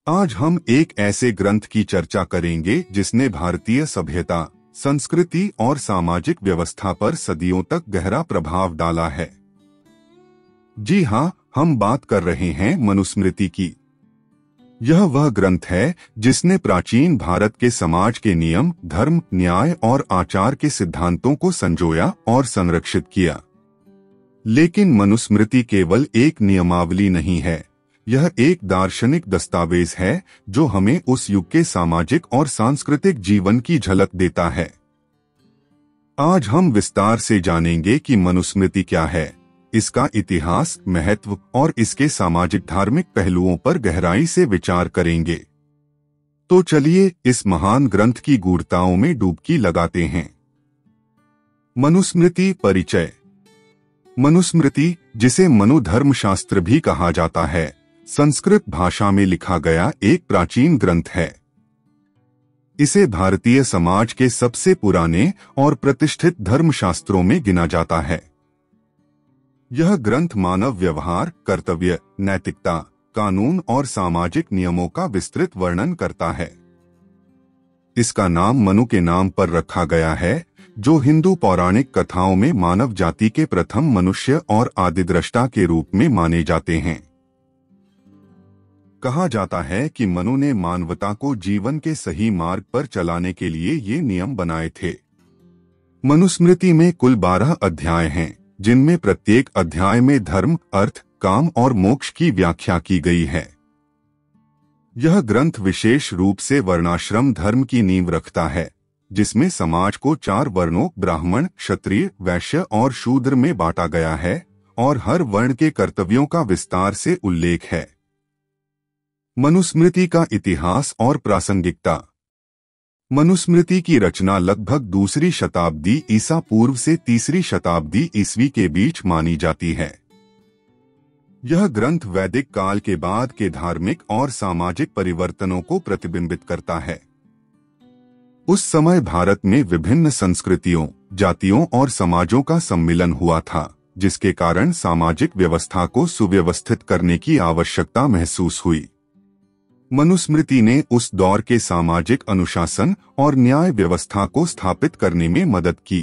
आज हम एक ऐसे ग्रंथ की चर्चा करेंगे जिसने भारतीय सभ्यता, संस्कृति और सामाजिक व्यवस्था पर सदियों तक गहरा प्रभाव डाला है। जी हाँ, हम बात कर रहे हैं मनुस्मृति की। यह वह ग्रंथ है जिसने प्राचीन भारत के समाज के नियम, धर्म, न्याय और आचार के सिद्धांतों को संजोया और संरक्षित किया। लेकिन मनुस्मृति केवल एक नियमावली नहीं है, यह एक दार्शनिक दस्तावेज है जो हमें उस युग के सामाजिक और सांस्कृतिक जीवन की झलक देता है। आज हम विस्तार से जानेंगे कि मनुस्मृति क्या है, इसका इतिहास, महत्व और इसके सामाजिक धार्मिक पहलुओं पर गहराई से विचार करेंगे। तो चलिए इस महान ग्रंथ की गूढ़ताओं में डुबकी लगाते हैं। मनुस्मृति परिचय। मनुस्मृति, जिसे मनु धर्मशास्त्र भी कहा जाता है, संस्कृत भाषा में लिखा गया एक प्राचीन ग्रंथ है। इसे भारतीय समाज के सबसे पुराने और प्रतिष्ठित धर्मशास्त्रों में गिना जाता है। यह ग्रंथ मानव व्यवहार, कर्तव्य, नैतिकता, कानून और सामाजिक नियमों का विस्तृत वर्णन करता है। इसका नाम मनु के नाम पर रखा गया है, जो हिंदू पौराणिक कथाओं में मानव जाति के प्रथम मनुष्य और आदिद्रष्टा के रूप में माने जाते हैं। कहा जाता है कि मनु ने मानवता को जीवन के सही मार्ग पर चलाने के लिए ये नियम बनाए थे। मनुस्मृति में कुल 12 अध्याय हैं, जिनमें प्रत्येक अध्याय में धर्म, अर्थ, काम और मोक्ष की व्याख्या की गई है। यह ग्रंथ विशेष रूप से वर्णाश्रम धर्म की नींव रखता है, जिसमें समाज को 4 वर्णों ब्राह्मण, क्षत्रिय, वैश्य और शूद्र में बांटा गया है और हर वर्ण के कर्तव्यों का विस्तार से उल्लेख है। मनुस्मृति का इतिहास और प्रासंगिकता। मनुस्मृति की रचना लगभग दूसरी शताब्दी ईसा पूर्व से तीसरी शताब्दी ईस्वी के बीच मानी जाती है। यह ग्रंथ वैदिक काल के बाद के धार्मिक और सामाजिक परिवर्तनों को प्रतिबिंबित करता है। उस समय भारत में विभिन्न संस्कृतियों, जातियों और समाजों का सम्मिलन हुआ था, जिसके कारण सामाजिक व्यवस्था को सुव्यवस्थित करने की आवश्यकता महसूस हुई। मनुस्मृति ने उस दौर के सामाजिक अनुशासन और न्याय व्यवस्था को स्थापित करने में मदद की।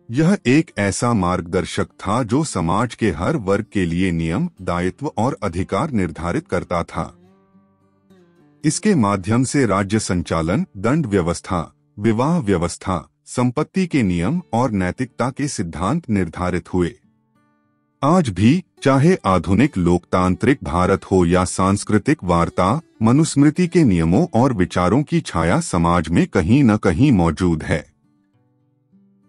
यह एक ऐसा मार्गदर्शक था जो समाज के हर वर्ग के लिए नियम, दायित्व और अधिकार निर्धारित करता था। इसके माध्यम से राज्य संचालन, दंड व्यवस्था, विवाह व्यवस्था, संपत्ति के नियम और नैतिकता के सिद्धांत निर्धारित हुए। आज भी, चाहे आधुनिक लोकतांत्रिक भारत हो या सांस्कृतिक वार्ता, मनुस्मृति के नियमों और विचारों की छाया समाज में कहीं न कहीं मौजूद है।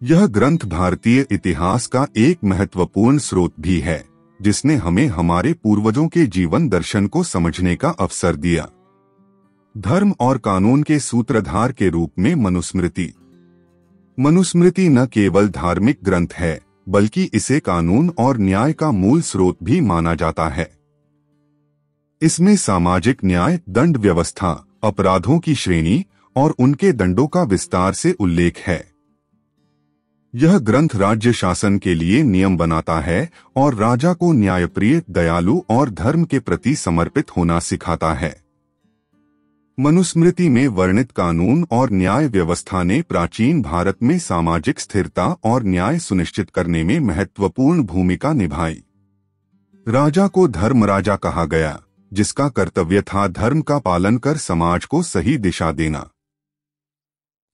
यह ग्रंथ भारतीय इतिहास का एक महत्वपूर्ण स्रोत भी है, जिसने हमें हमारे पूर्वजों के जीवन दर्शन को समझने का अवसर दिया। धर्म और कानून के सूत्रधार के रूप में मनुस्मृति। मनुस्मृति न केवल धार्मिक ग्रंथ है, बल्कि इसे कानून और न्याय का मूल स्रोत भी माना जाता है। इसमें सामाजिक न्याय, दंड व्यवस्था, अपराधों की श्रेणी और उनके दंडों का विस्तार से उल्लेख है। यह ग्रंथ राज्य शासन के लिए नियम बनाता है और राजा को न्यायप्रिय, दयालु और धर्म के प्रति समर्पित होना सिखाता है। मनुस्मृति में वर्णित कानून और न्याय व्यवस्था ने प्राचीन भारत में सामाजिक स्थिरता और न्याय सुनिश्चित करने में महत्वपूर्ण भूमिका निभाई। राजा को धर्मराजा कहा गया, जिसका कर्तव्य था धर्म का पालन कर समाज को सही दिशा देना।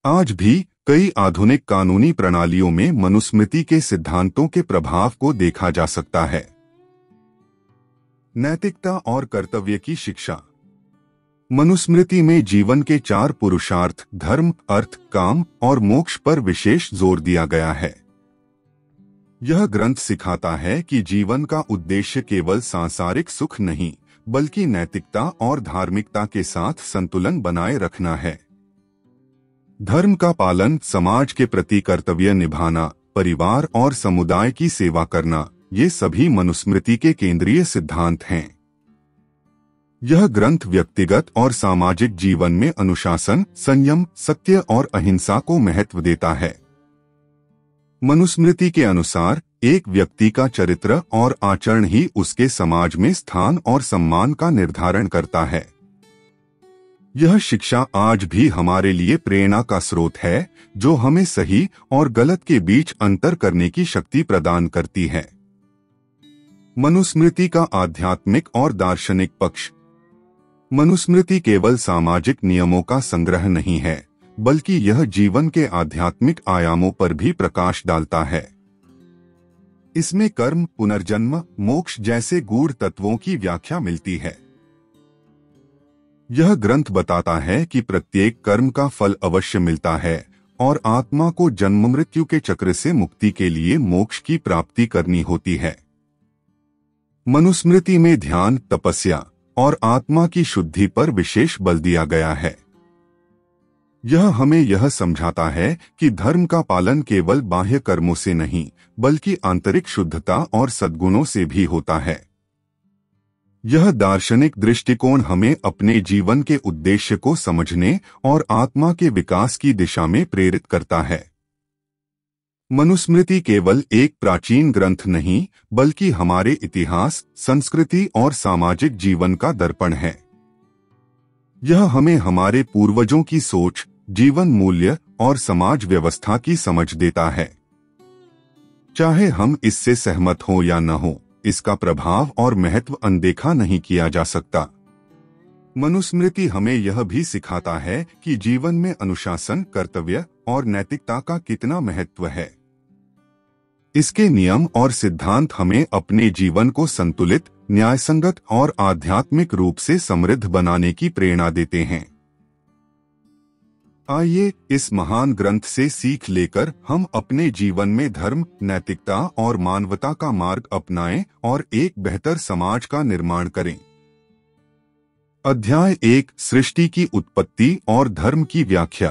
आज भी कई आधुनिक कानूनी प्रणालियों में मनुस्मृति के सिद्धांतों के प्रभाव को देखा जा सकता है। नैतिकता और कर्तव्य की शिक्षा। मनुस्मृति में जीवन के 4 पुरुषार्थ, धर्म, अर्थ, काम और मोक्ष पर विशेष जोर दिया गया है। यह ग्रंथ सिखाता है कि जीवन का उद्देश्य केवल सांसारिक सुख नहीं, बल्कि नैतिकता और धार्मिकता के साथ संतुलन बनाए रखना है। धर्म का पालन, समाज के प्रति कर्तव्य निभाना, परिवार और समुदाय की सेवा करना, ये सभी मनुस्मृति के केंद्रीय सिद्धांत हैं। यह ग्रंथ व्यक्तिगत और सामाजिक जीवन में अनुशासन, संयम, सत्य और अहिंसा को महत्व देता है। मनुस्मृति के अनुसार एक व्यक्ति का चरित्र और आचरण ही उसके समाज में स्थान और सम्मान का निर्धारण करता है। यह शिक्षा आज भी हमारे लिए प्रेरणा का स्रोत है, जो हमें सही और गलत के बीच अंतर करने की शक्ति प्रदान करती है। मनुस्मृति का आध्यात्मिक और दार्शनिक पक्ष। मनुस्मृति केवल सामाजिक नियमों का संग्रह नहीं है, बल्कि यह जीवन के आध्यात्मिक आयामों पर भी प्रकाश डालता है। इसमें कर्म, पुनर्जन्म, मोक्ष जैसे गूढ़ तत्वों की व्याख्या मिलती है। यह ग्रंथ बताता है कि प्रत्येक कर्म का फल अवश्य मिलता है और आत्मा को जन्म मृत्यु के चक्र से मुक्ति के लिए मोक्ष की प्राप्ति करनी होती है। मनुस्मृति में ध्यान, तपस्या और आत्मा की शुद्धि पर विशेष बल दिया गया है। यह हमें यह समझाता है कि धर्म का पालन केवल बाह्य कर्मों से नहीं, बल्कि आंतरिक शुद्धता और सद्गुणों से भी होता है। यह दार्शनिक दृष्टिकोण हमें अपने जीवन के उद्देश्य को समझने और आत्मा के विकास की दिशा में प्रेरित करता है। मनुस्मृति केवल एक प्राचीन ग्रंथ नहीं, बल्कि हमारे इतिहास, संस्कृति और सामाजिक जीवन का दर्पण है। यह हमें हमारे पूर्वजों की सोच, जीवन मूल्य और समाज व्यवस्था की समझ देता है। चाहे हम इससे सहमत हों या न हों, इसका प्रभाव और महत्व अनदेखा नहीं किया जा सकता। मनुस्मृति हमें यह भी सिखाता है कि जीवन में अनुशासन, कर्तव्य और नैतिकता का कितना महत्व है। इसके नियम और सिद्धांत हमें अपने जीवन को संतुलित, न्यायसंगत और आध्यात्मिक रूप से समृद्ध बनाने की प्रेरणा देते हैं। आइए इस महान ग्रंथ से सीख लेकर हम अपने जीवन में धर्म, नैतिकता और मानवता का मार्ग अपनाएं और एक बेहतर समाज का निर्माण करें। अध्याय 1, सृष्टि की उत्पत्ति और धर्म की व्याख्या।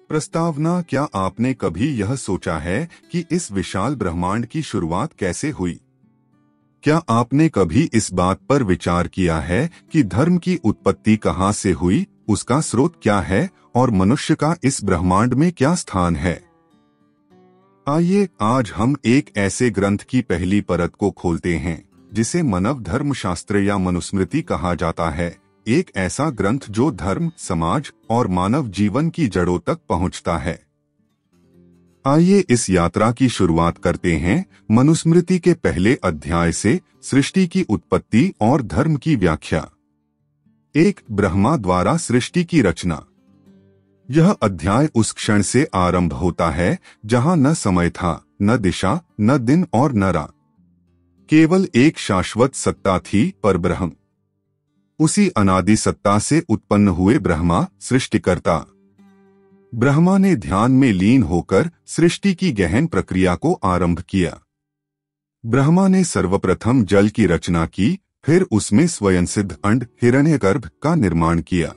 प्रस्तावना। क्या आपने कभी यह सोचा है कि इस विशाल ब्रह्मांड की शुरुआत कैसे हुई? क्या आपने कभी इस बात पर विचार किया है कि धर्म की उत्पत्ति कहाँ से हुई, उसका स्रोत क्या है और मनुष्य का इस ब्रह्मांड में क्या स्थान है? आइए आज हम एक ऐसे ग्रंथ की पहली परत को खोलते हैं जिसे मानव धर्मशास्त्र या मनुस्मृति कहा जाता है। एक ऐसा ग्रंथ जो धर्म, समाज और मानव जीवन की जड़ों तक पहुंचता है। आइए इस यात्रा की शुरुआत करते हैं मनुस्मृति के पहले अध्याय से, सृष्टि की उत्पत्ति और धर्म की व्याख्या। 1, ब्रह्मा द्वारा सृष्टि की रचना। यह अध्याय उस क्षण से आरंभ होता है जहां न समय था, न दिशा, न दिन और न रात। केवल एक शाश्वत सत्ता थी, परब्रह्म। उसी अनादि सत्ता से उत्पन्न हुए ब्रह्मा सृष्टिकर्ता। ब्रह्मा ने ध्यान में लीन होकर सृष्टि की गहन प्रक्रिया को आरंभ किया। ब्रह्मा ने सर्वप्रथम जल की रचना की, फिर उसमें स्वयं सिद्ध अंड हिरण्यगर्भ का निर्माण किया।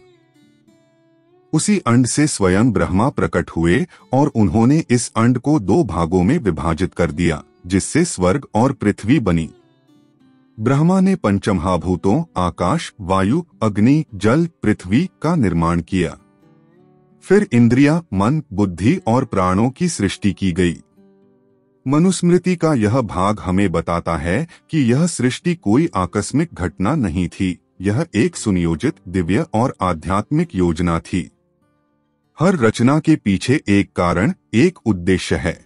उसी अंड से स्वयं ब्रह्मा प्रकट हुए और उन्होंने इस अंड को 2 भागों में विभाजित कर दिया, जिससे स्वर्ग और पृथ्वी बनी। ब्रह्मा ने पंचमहाभूतों आकाश, वायु, अग्नि, जल, पृथ्वी का निर्माण किया। फिर इंद्रियां, मन, बुद्धि और प्राणों की सृष्टि की गई। मनुस्मृति का यह भाग हमें बताता है कि यह सृष्टि कोई आकस्मिक घटना नहीं थी, यह एक सुनियोजित, दिव्य और आध्यात्मिक योजना थी। हर रचना के पीछे एक कारण, एक उद्देश्य है।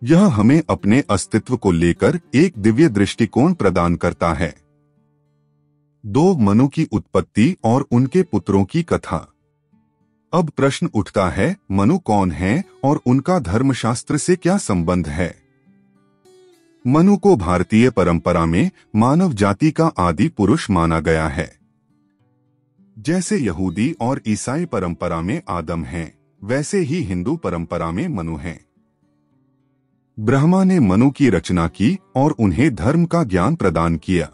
यह हमें अपने अस्तित्व को लेकर एक दिव्य दृष्टिकोण प्रदान करता है। 2, मनु की उत्पत्ति और उनके पुत्रों की कथा। अब प्रश्न उठता है, मनु कौन है और उनका धर्मशास्त्र से क्या संबंध है? मनु को भारतीय परंपरा में मानव जाति का आदि पुरुष माना गया है। जैसे यहूदी और ईसाई परंपरा में आदम हैं, वैसे ही हिंदू परंपरा में मनु हैं। ब्रह्मा ने मनु की रचना की और उन्हें धर्म का ज्ञान प्रदान किया।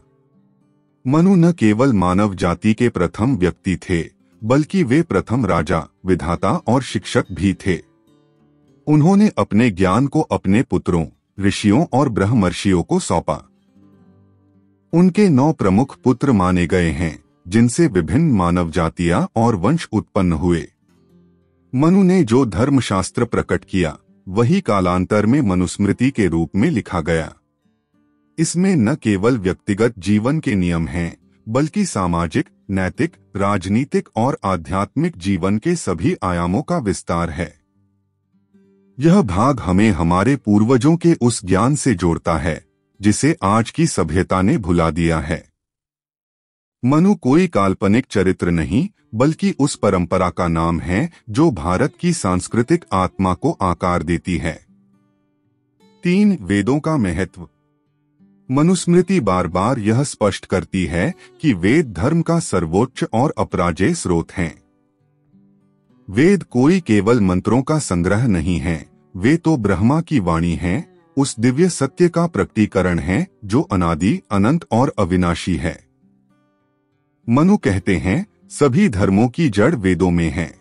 मनु न केवल मानव जाति के प्रथम व्यक्ति थे, बल्कि वे प्रथम राजा, विधाता और शिक्षक भी थे। उन्होंने अपने ज्ञान को अपने पुत्रों, ऋषियों और ब्रह्मर्षियों को सौंपा। उनके 9 प्रमुख पुत्र माने गए हैं, जिनसे विभिन्न मानव जातियां और वंश उत्पन्न हुए। मनु ने जो धर्मशास्त्र प्रकट किया, वही कालांतर में मनुस्मृति के रूप में लिखा गया। इसमें न केवल व्यक्तिगत जीवन के नियम हैं, बल्कि सामाजिक, नैतिक, राजनीतिक और आध्यात्मिक जीवन के सभी आयामों का विस्तार है। यह भाग हमें हमारे पूर्वजों के उस ज्ञान से जोड़ता है जिसे आज की सभ्यता ने भुला दिया है। मनु कोई काल्पनिक चरित्र नहीं, बल्कि उस परंपरा का नाम है जो भारत की सांस्कृतिक आत्मा को आकार देती है। 3 वेदों का महत्व। मनुस्मृति बार बार यह स्पष्ट करती है कि वेद धर्म का सर्वोच्च और अपराजेय स्रोत हैं। वेद कोई केवल मंत्रों का संग्रह नहीं है, वे तो ब्रह्मा की वाणी हैं, उस दिव्य सत्य का प्रकटीकरण है जो अनादि, अनंत और अविनाशी है। मनु कहते हैं, सभी धर्मों की जड़ वेदों में है।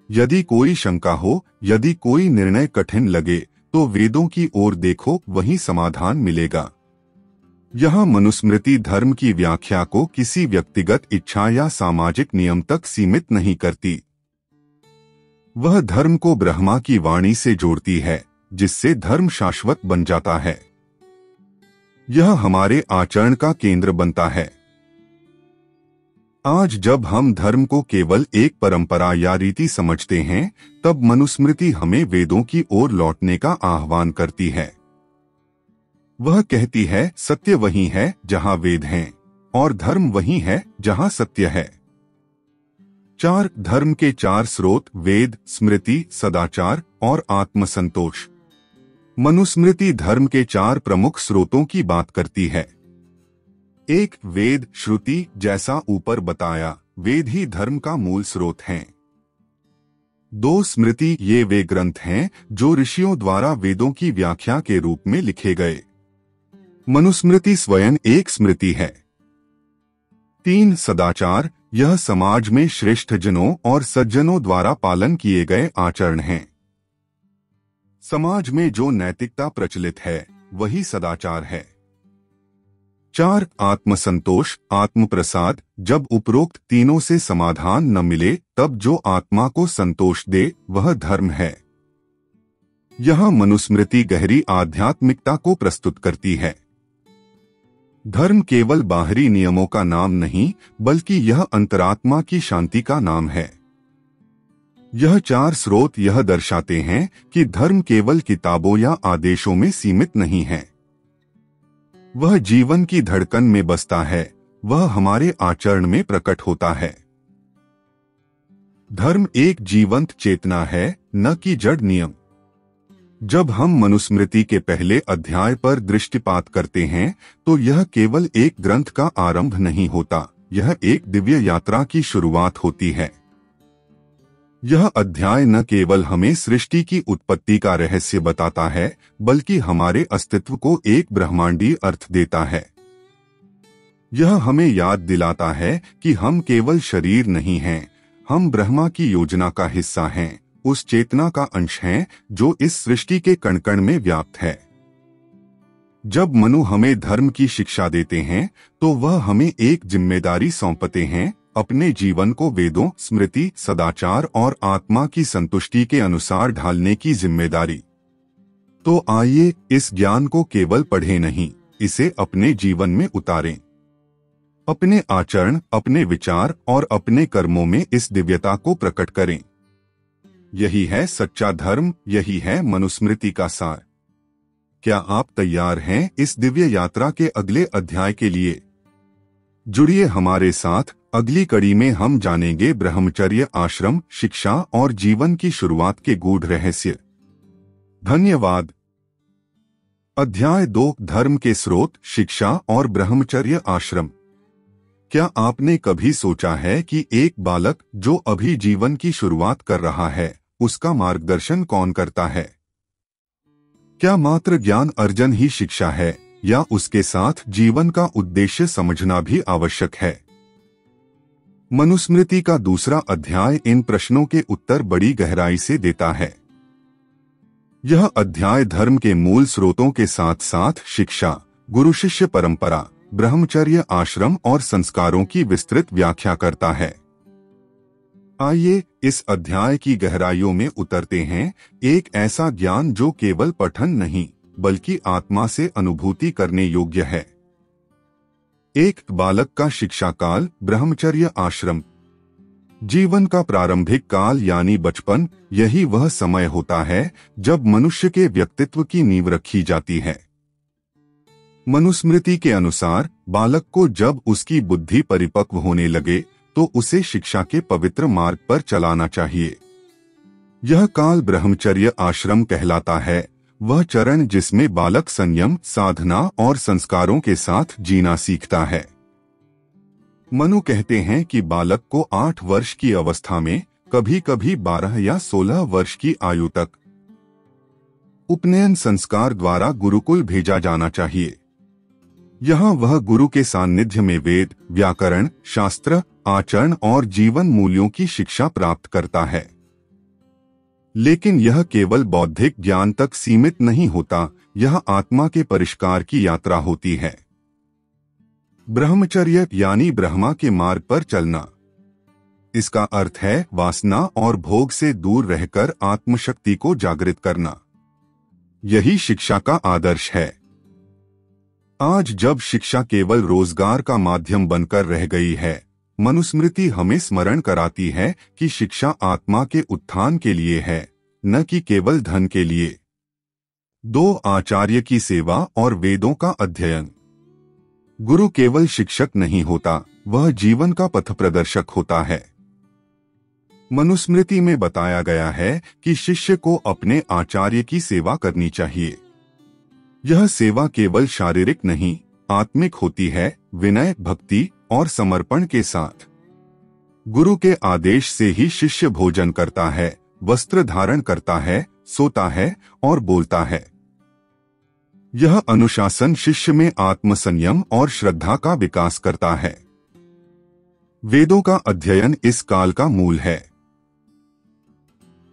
यदि कोई शंका हो, यदि कोई निर्णय कठिन लगे, तो वेदों की ओर देखो, वहीं समाधान मिलेगा। यहाँ मनुस्मृति धर्म की व्याख्या को किसी व्यक्तिगत इच्छा या सामाजिक नियम तक सीमित नहीं करती। वह धर्म को ब्रह्मा की वाणी से जोड़ती है, जिससे धर्म शाश्वत बन जाता है। यह हमारे आचरण का केंद्र बनता है। आज जब हम धर्म को केवल एक परंपरा या रीति समझते हैं, तब मनुस्मृति हमें वेदों की ओर लौटने का आह्वान करती है। वह कहती है, सत्य वही है जहां वेद हैं, और धर्म वही है जहां सत्य है। 4 धर्म के 4 स्रोत वेद, स्मृति, सदाचार और आत्मसंतोष। मनुस्मृति धर्म के 4 प्रमुख स्रोतों की बात करती है। 1 वेद, श्रुति, जैसा ऊपर बताया, वेद ही धर्म का मूल स्रोत हैं। 2 स्मृति, ये वे ग्रंथ हैं जो ऋषियों द्वारा वेदों की व्याख्या के रूप में लिखे गए। मनुस्मृति स्वयं एक स्मृति है। 3 सदाचार, यह समाज में श्रेष्ठ जनों और सज्जनों द्वारा पालन किए गए आचरण हैं। समाज में जो नैतिकता प्रचलित है, वही सदाचार है। 4 आत्मसंतोष, आत्मप्रसाद, जब उपरोक्त तीनों से समाधान न मिले, तब जो आत्मा को संतोष दे, वह धर्म है। यह मनुस्मृति गहरी आध्यात्मिकता को प्रस्तुत करती है। धर्म केवल बाहरी नियमों का नाम नहीं, बल्कि यह अंतरात्मा की शांति का नाम है। यह 4 स्रोत यह दर्शाते हैं कि धर्म केवल किताबों या आदेशों में सीमित नहीं है। वह जीवन की धड़कन में बसता है, वह हमारे आचरण में प्रकट होता है। धर्म एक जीवंत चेतना है, न कि जड़ नियम। जब हम मनुस्मृति के पहले अध्याय पर दृष्टिपात करते हैं, तो यह केवल एक ग्रंथ का आरंभ नहीं होता, यह एक दिव्य यात्रा की शुरुआत होती है। यह अध्याय न केवल हमें सृष्टि की उत्पत्ति का रहस्य बताता है, बल्कि हमारे अस्तित्व को एक ब्रह्मांडीय अर्थ देता है। यह हमें याद दिलाता है कि हम केवल शरीर नहीं हैं, हम ब्रह्मा की योजना का हिस्सा हैं, उस चेतना का अंश हैं जो इस सृष्टि के कण-कण में व्याप्त है। जब मनु हमें धर्म की शिक्षा देते हैं, तो वह हमें एक जिम्मेदारी सौंपते हैं, अपने जीवन को वेदों, स्मृति, सदाचार और आत्मा की संतुष्टि के अनुसार ढालने की जिम्मेदारी। तो आइए इस ज्ञान को केवल पढ़ें नहीं, इसे अपने जीवन में उतारें। अपने आचरण, अपने विचार और अपने कर्मों में इस दिव्यता को प्रकट करें। यही है सच्चा धर्म, यही है मनुस्मृति का सार। क्या आप तैयार हैं इस दिव्य यात्रा के अगले अध्याय के लिए? जुड़िए हमारे साथ, अगली कड़ी में हम जानेंगे ब्रह्मचर्य आश्रम, शिक्षा और जीवन की शुरुआत के गूढ़ रहस्य। धन्यवाद। अध्याय 2 धर्म के स्रोत, शिक्षा और ब्रह्मचर्य आश्रम। क्या आपने कभी सोचा है कि एक बालक जो अभी जीवन की शुरुआत कर रहा है, उसका मार्गदर्शन कौन करता है? क्या मात्र ज्ञान अर्जन ही शिक्षा है, या उसके साथ जीवन का उद्देश्य समझना भी आवश्यक है? मनुस्मृति का दूसरा अध्याय इन प्रश्नों के उत्तर बड़ी गहराई से देता है। यह अध्याय धर्म के मूल स्रोतों के साथ साथ शिक्षा, गुरु शिष्य परंपरा, ब्रह्मचर्य आश्रम और संस्कारों की विस्तृत व्याख्या करता है। आइए इस अध्याय की गहराइयों में उतरते हैं, एक ऐसा ज्ञान जो केवल पठन नहीं, बल्कि आत्मा से अनुभूति करने योग्य है। एक बालक का शिक्षा काल ब्रह्मचर्य आश्रम। जीवन का प्रारंभिक काल यानी बचपन, यही वह समय होता है जब मनुष्य के व्यक्तित्व की नींव रखी जाती है। मनुस्मृति के अनुसार बालक को जब उसकी बुद्धि परिपक्व होने लगे तो उसे शिक्षा के पवित्र मार्ग पर चलाना चाहिए। यह काल ब्रह्मचर्य आश्रम कहलाता है, वह चरण जिसमें बालक संयम, साधना और संस्कारों के साथ जीना सीखता है। मनु कहते हैं कि बालक को 8 वर्ष की अवस्था में, कभी कभी 12 या 16 वर्ष की आयु तक उपनयन संस्कार द्वारा गुरुकुल भेजा जाना चाहिए। यहाँ वह गुरु के सानिध्य में वेद, व्याकरण, शास्त्र, आचरण और जीवन मूल्यों की शिक्षा प्राप्त करता है। लेकिन यह केवल बौद्धिक ज्ञान तक सीमित नहीं होता, यह आत्मा के परिष्कार की यात्रा होती है। ब्रह्मचर्य यानी ब्रह्मा के मार्ग पर चलना। इसका अर्थ है वासना और भोग से दूर रहकर आत्मशक्ति को जागृत करना। यही शिक्षा का आदर्श है। आज जब शिक्षा केवल रोजगार का माध्यम बनकर रह गई है, मनुस्मृति हमें स्मरण कराती है कि शिक्षा आत्मा के उत्थान के लिए है, न कि केवल धन के लिए। 2 आचार्य की सेवा और वेदों का अध्ययन। गुरु केवल शिक्षक नहीं होता, वह जीवन का पथ प्रदर्शक होता है। मनुस्मृति में बताया गया है कि शिष्य को अपने आचार्य की सेवा करनी चाहिए। यह सेवा केवल शारीरिक नहीं, आत्मिक होती है, विनय, भक्ति और समर्पण के साथ। गुरु के आदेश से ही शिष्य भोजन करता है, वस्त्र धारण करता है, सोता है और बोलता है। यह अनुशासन शिष्य में आत्मसंयम और श्रद्धा का विकास करता है। वेदों का अध्ययन इस काल का मूल है।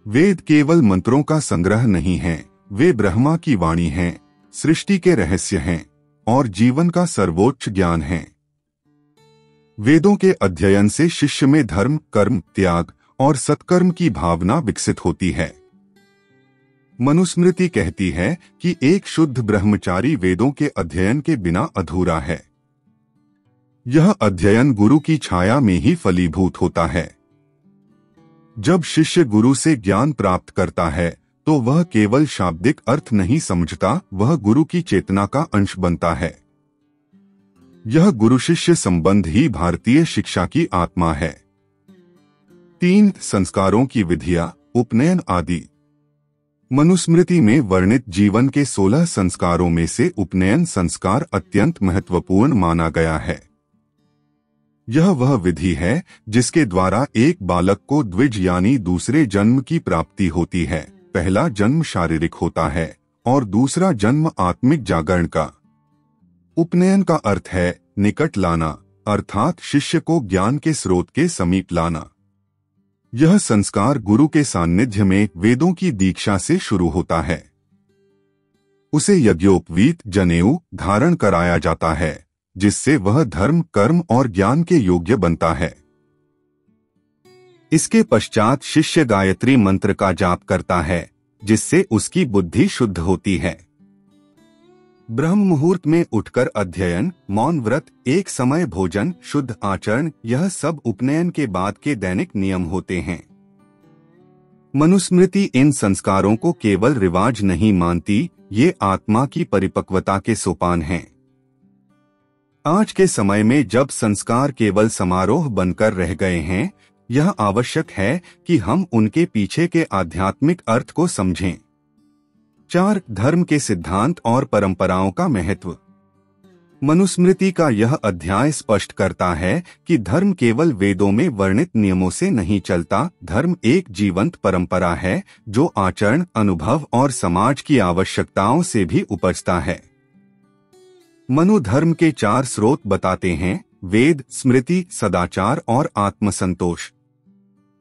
वेद केवल मंत्रों का संग्रह नहीं है, वे ब्रह्मा की वाणी हैं, सृष्टि के रहस्य हैं और जीवन का सर्वोच्च ज्ञान है। वेदों के अध्ययन से शिष्य में धर्म, कर्म, त्याग और सत्कर्म की भावना विकसित होती है। मनुस्मृति कहती है कि एक शुद्ध ब्रह्मचारी वेदों के अध्ययन के बिना अधूरा है। यह अध्ययन गुरु की छाया में ही फलीभूत होता है। जब शिष्य गुरु से ज्ञान प्राप्त करता है तो वह केवल शाब्दिक अर्थ नहीं समझता, वह गुरु की चेतना का अंश बनता है। यह गुरु शिष्य संबंध ही भारतीय शिक्षा की आत्मा है। 3 संस्कारों की विधियां, उपनयन आदि। मनुस्मृति में वर्णित जीवन के 16 संस्कारों में से उपनयन संस्कार अत्यंत महत्वपूर्ण माना गया है। यह वह विधि है जिसके द्वारा एक बालक को द्विज यानी दूसरे जन्म की प्राप्ति होती है। पहला जन्म शारीरिक होता है और दूसरा जन्म आत्मिक जागरण का। उपनयन का अर्थ है निकट लाना, अर्थात शिष्य को ज्ञान के स्रोत के समीप लाना। यह संस्कार गुरु के सान्निध्य में वेदों की दीक्षा से शुरू होता है। उसे यज्ञोपवीत, जनेऊ धारण कराया जाता है, जिससे वह धर्म, कर्म और ज्ञान के योग्य बनता है। इसके पश्चात शिष्य गायत्री मंत्र का जाप करता है, जिससे उसकी बुद्धि शुद्ध होती है। ब्रह्म मुहूर्त में उठकर अध्ययन, मौन व्रत, एक समय भोजन, शुद्ध आचरण, यह सब उपनयन के बाद के दैनिक नियम होते हैं। मनुस्मृति इन संस्कारों को केवल रिवाज नहीं मानती, ये आत्मा की परिपक्वता के सोपान हैं। आज के समय में जब संस्कार केवल समारोह बनकर रह गए हैं, यह आवश्यक है कि हम उनके पीछे के आध्यात्मिक अर्थ को समझें। 4 धर्म के सिद्धांत और परंपराओं का महत्व। मनुस्मृति का यह अध्याय स्पष्ट करता है कि धर्म केवल वेदों में वर्णित नियमों से नहीं चलता, धर्म एक जीवंत परंपरा है जो आचरण, अनुभव और समाज की आवश्यकताओं से भी उपजता है। मनु धर्म के 4 स्रोत बताते हैं, वेद, स्मृति, सदाचार और आत्मसंतोष।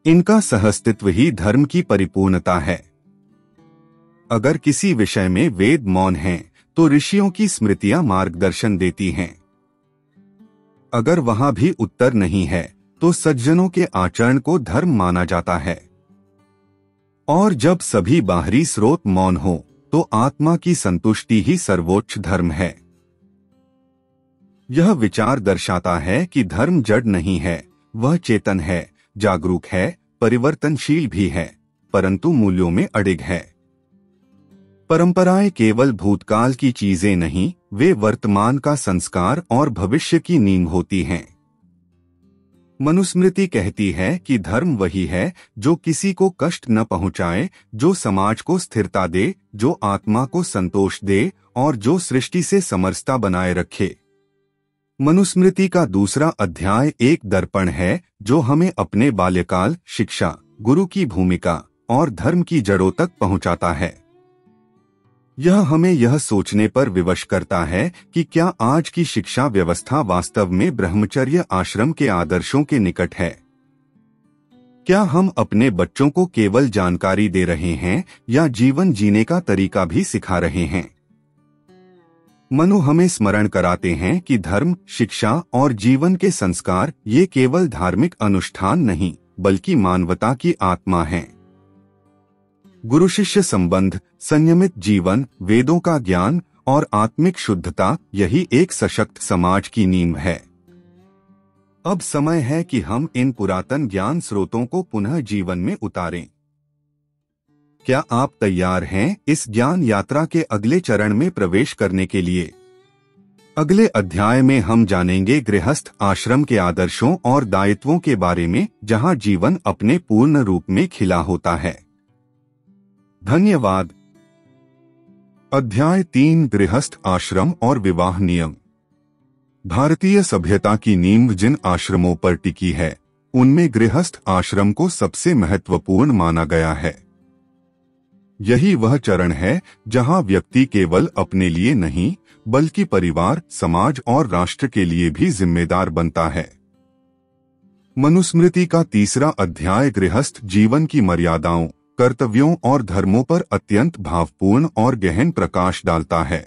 इनका सहअस्तित्व ही धर्म की परिपूर्णता है। अगर किसी विषय में वेद मौन हैं, तो ऋषियों की स्मृतियां मार्गदर्शन देती हैं। अगर वहां भी उत्तर नहीं है, तो सज्जनों के आचरण को धर्म माना जाता है। और जब सभी बाहरी स्रोत मौन हो, तो आत्मा की संतुष्टि ही सर्वोच्च धर्म है। यह विचार दर्शाता है कि धर्म जड़ नहीं है, वह चेतन है, जागरूक है, परिवर्तनशील भी है, परंतु मूल्यों में अडिग है। परंपराएं केवल भूतकाल की चीजें नहीं, वे वर्तमान का संस्कार और भविष्य की नींव होती हैं। मनुस्मृति कहती है कि धर्म वही है जो किसी को कष्ट न पहुंचाए, जो समाज को स्थिरता दे, जो आत्मा को संतोष दे और जो सृष्टि से समरसता बनाए रखे। मनुस्मृति का दूसरा अध्याय एक दर्पण है जो हमें अपने बाल्यकाल, शिक्षा, गुरु की भूमिका और धर्म की जड़ों तक पहुंचाता है। यह हमें यह सोचने पर विवश करता है कि क्या आज की शिक्षा व्यवस्था वास्तव में ब्रह्मचर्य आश्रम के आदर्शों के निकट है। क्या हम अपने बच्चों को केवल जानकारी दे रहे हैं या जीवन जीने का तरीका भी सिखा रहे हैं। मनु हमें स्मरण कराते हैं कि धर्म, शिक्षा और जीवन के संस्कार ये केवल धार्मिक अनुष्ठान नहीं, बल्कि मानवता की आत्मा हैं। गुरु शिष्य संबंध, संयमित जीवन, वेदों का ज्ञान और आत्मिक शुद्धता, यही एक सशक्त समाज की नींव है। अब समय है कि हम इन पुरातन ज्ञान स्रोतों को पुनः जीवन में उतारें। क्या आप तैयार हैं इस ज्ञान यात्रा के अगले चरण में प्रवेश करने के लिए? अगले अध्याय में हम जानेंगे गृहस्थ आश्रम के आदर्शों और दायित्वों के बारे में, जहां जीवन अपने पूर्ण रूप में खिला होता है। धन्यवाद। अध्याय 3, गृहस्थ आश्रम और विवाह नियम। भारतीय सभ्यता की नींव जिन आश्रमों पर टिकी है, उनमें गृहस्थ आश्रम को सबसे महत्वपूर्ण माना गया है। यही वह चरण है जहां व्यक्ति केवल अपने लिए नहीं, बल्कि परिवार, समाज और राष्ट्र के लिए भी जिम्मेदार बनता है। मनुस्मृति का तीसरा अध्याय गृहस्थ जीवन की मर्यादाओं, कर्तव्यों और धर्मों पर अत्यंत भावपूर्ण और गहन प्रकाश डालता है।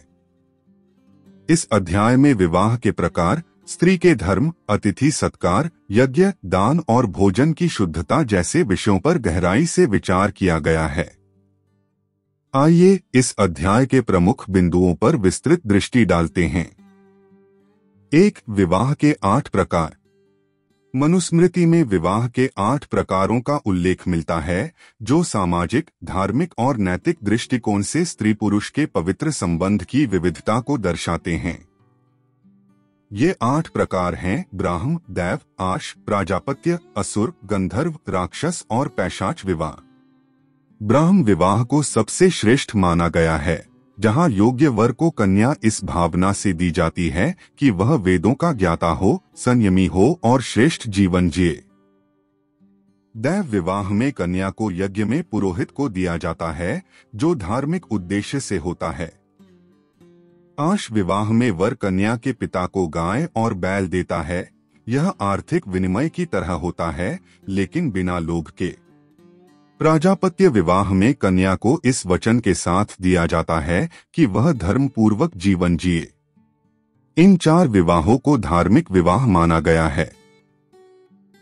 इस अध्याय में विवाह के प्रकार, स्त्री के धर्म, अतिथि सत्कार, यज्ञ, दान और भोजन की शुद्धता जैसे विषयों पर गहराई से विचार किया गया है। आइए इस अध्याय के प्रमुख बिंदुओं पर विस्तृत दृष्टि डालते हैं। 1. विवाह के 8 प्रकार। मनुस्मृति में विवाह के 8 प्रकारों का उल्लेख मिलता है, जो सामाजिक, धार्मिक और नैतिक दृष्टिकोण से स्त्री पुरुष के पवित्र संबंध की विविधता को दर्शाते हैं। ये 8 प्रकार हैं: ब्राह्म, दैव, आश, प्राजापत्य, असुर, गंधर्व, राक्षस और पैशाच विवाह। ब्राह्म विवाह को सबसे श्रेष्ठ माना गया है, जहां योग्य वर को कन्या इस भावना से दी जाती है कि वह वेदों का ज्ञाता हो, संयमी हो और श्रेष्ठ जीवन जिए। दैव विवाह में कन्या को यज्ञ में पुरोहित को दिया जाता है, जो धार्मिक उद्देश्य से होता है। आश विवाह में वर कन्या के पिता को गाय और बैल देता है। यह आर्थिक विनिमय की तरह होता है, लेकिन बिना लोभ के। प्राजापत्य विवाह में कन्या को इस वचन के साथ दिया जाता है कि वह धर्म पूर्वक जीवन जिए। इन 4 विवाहों को धार्मिक विवाह माना गया है।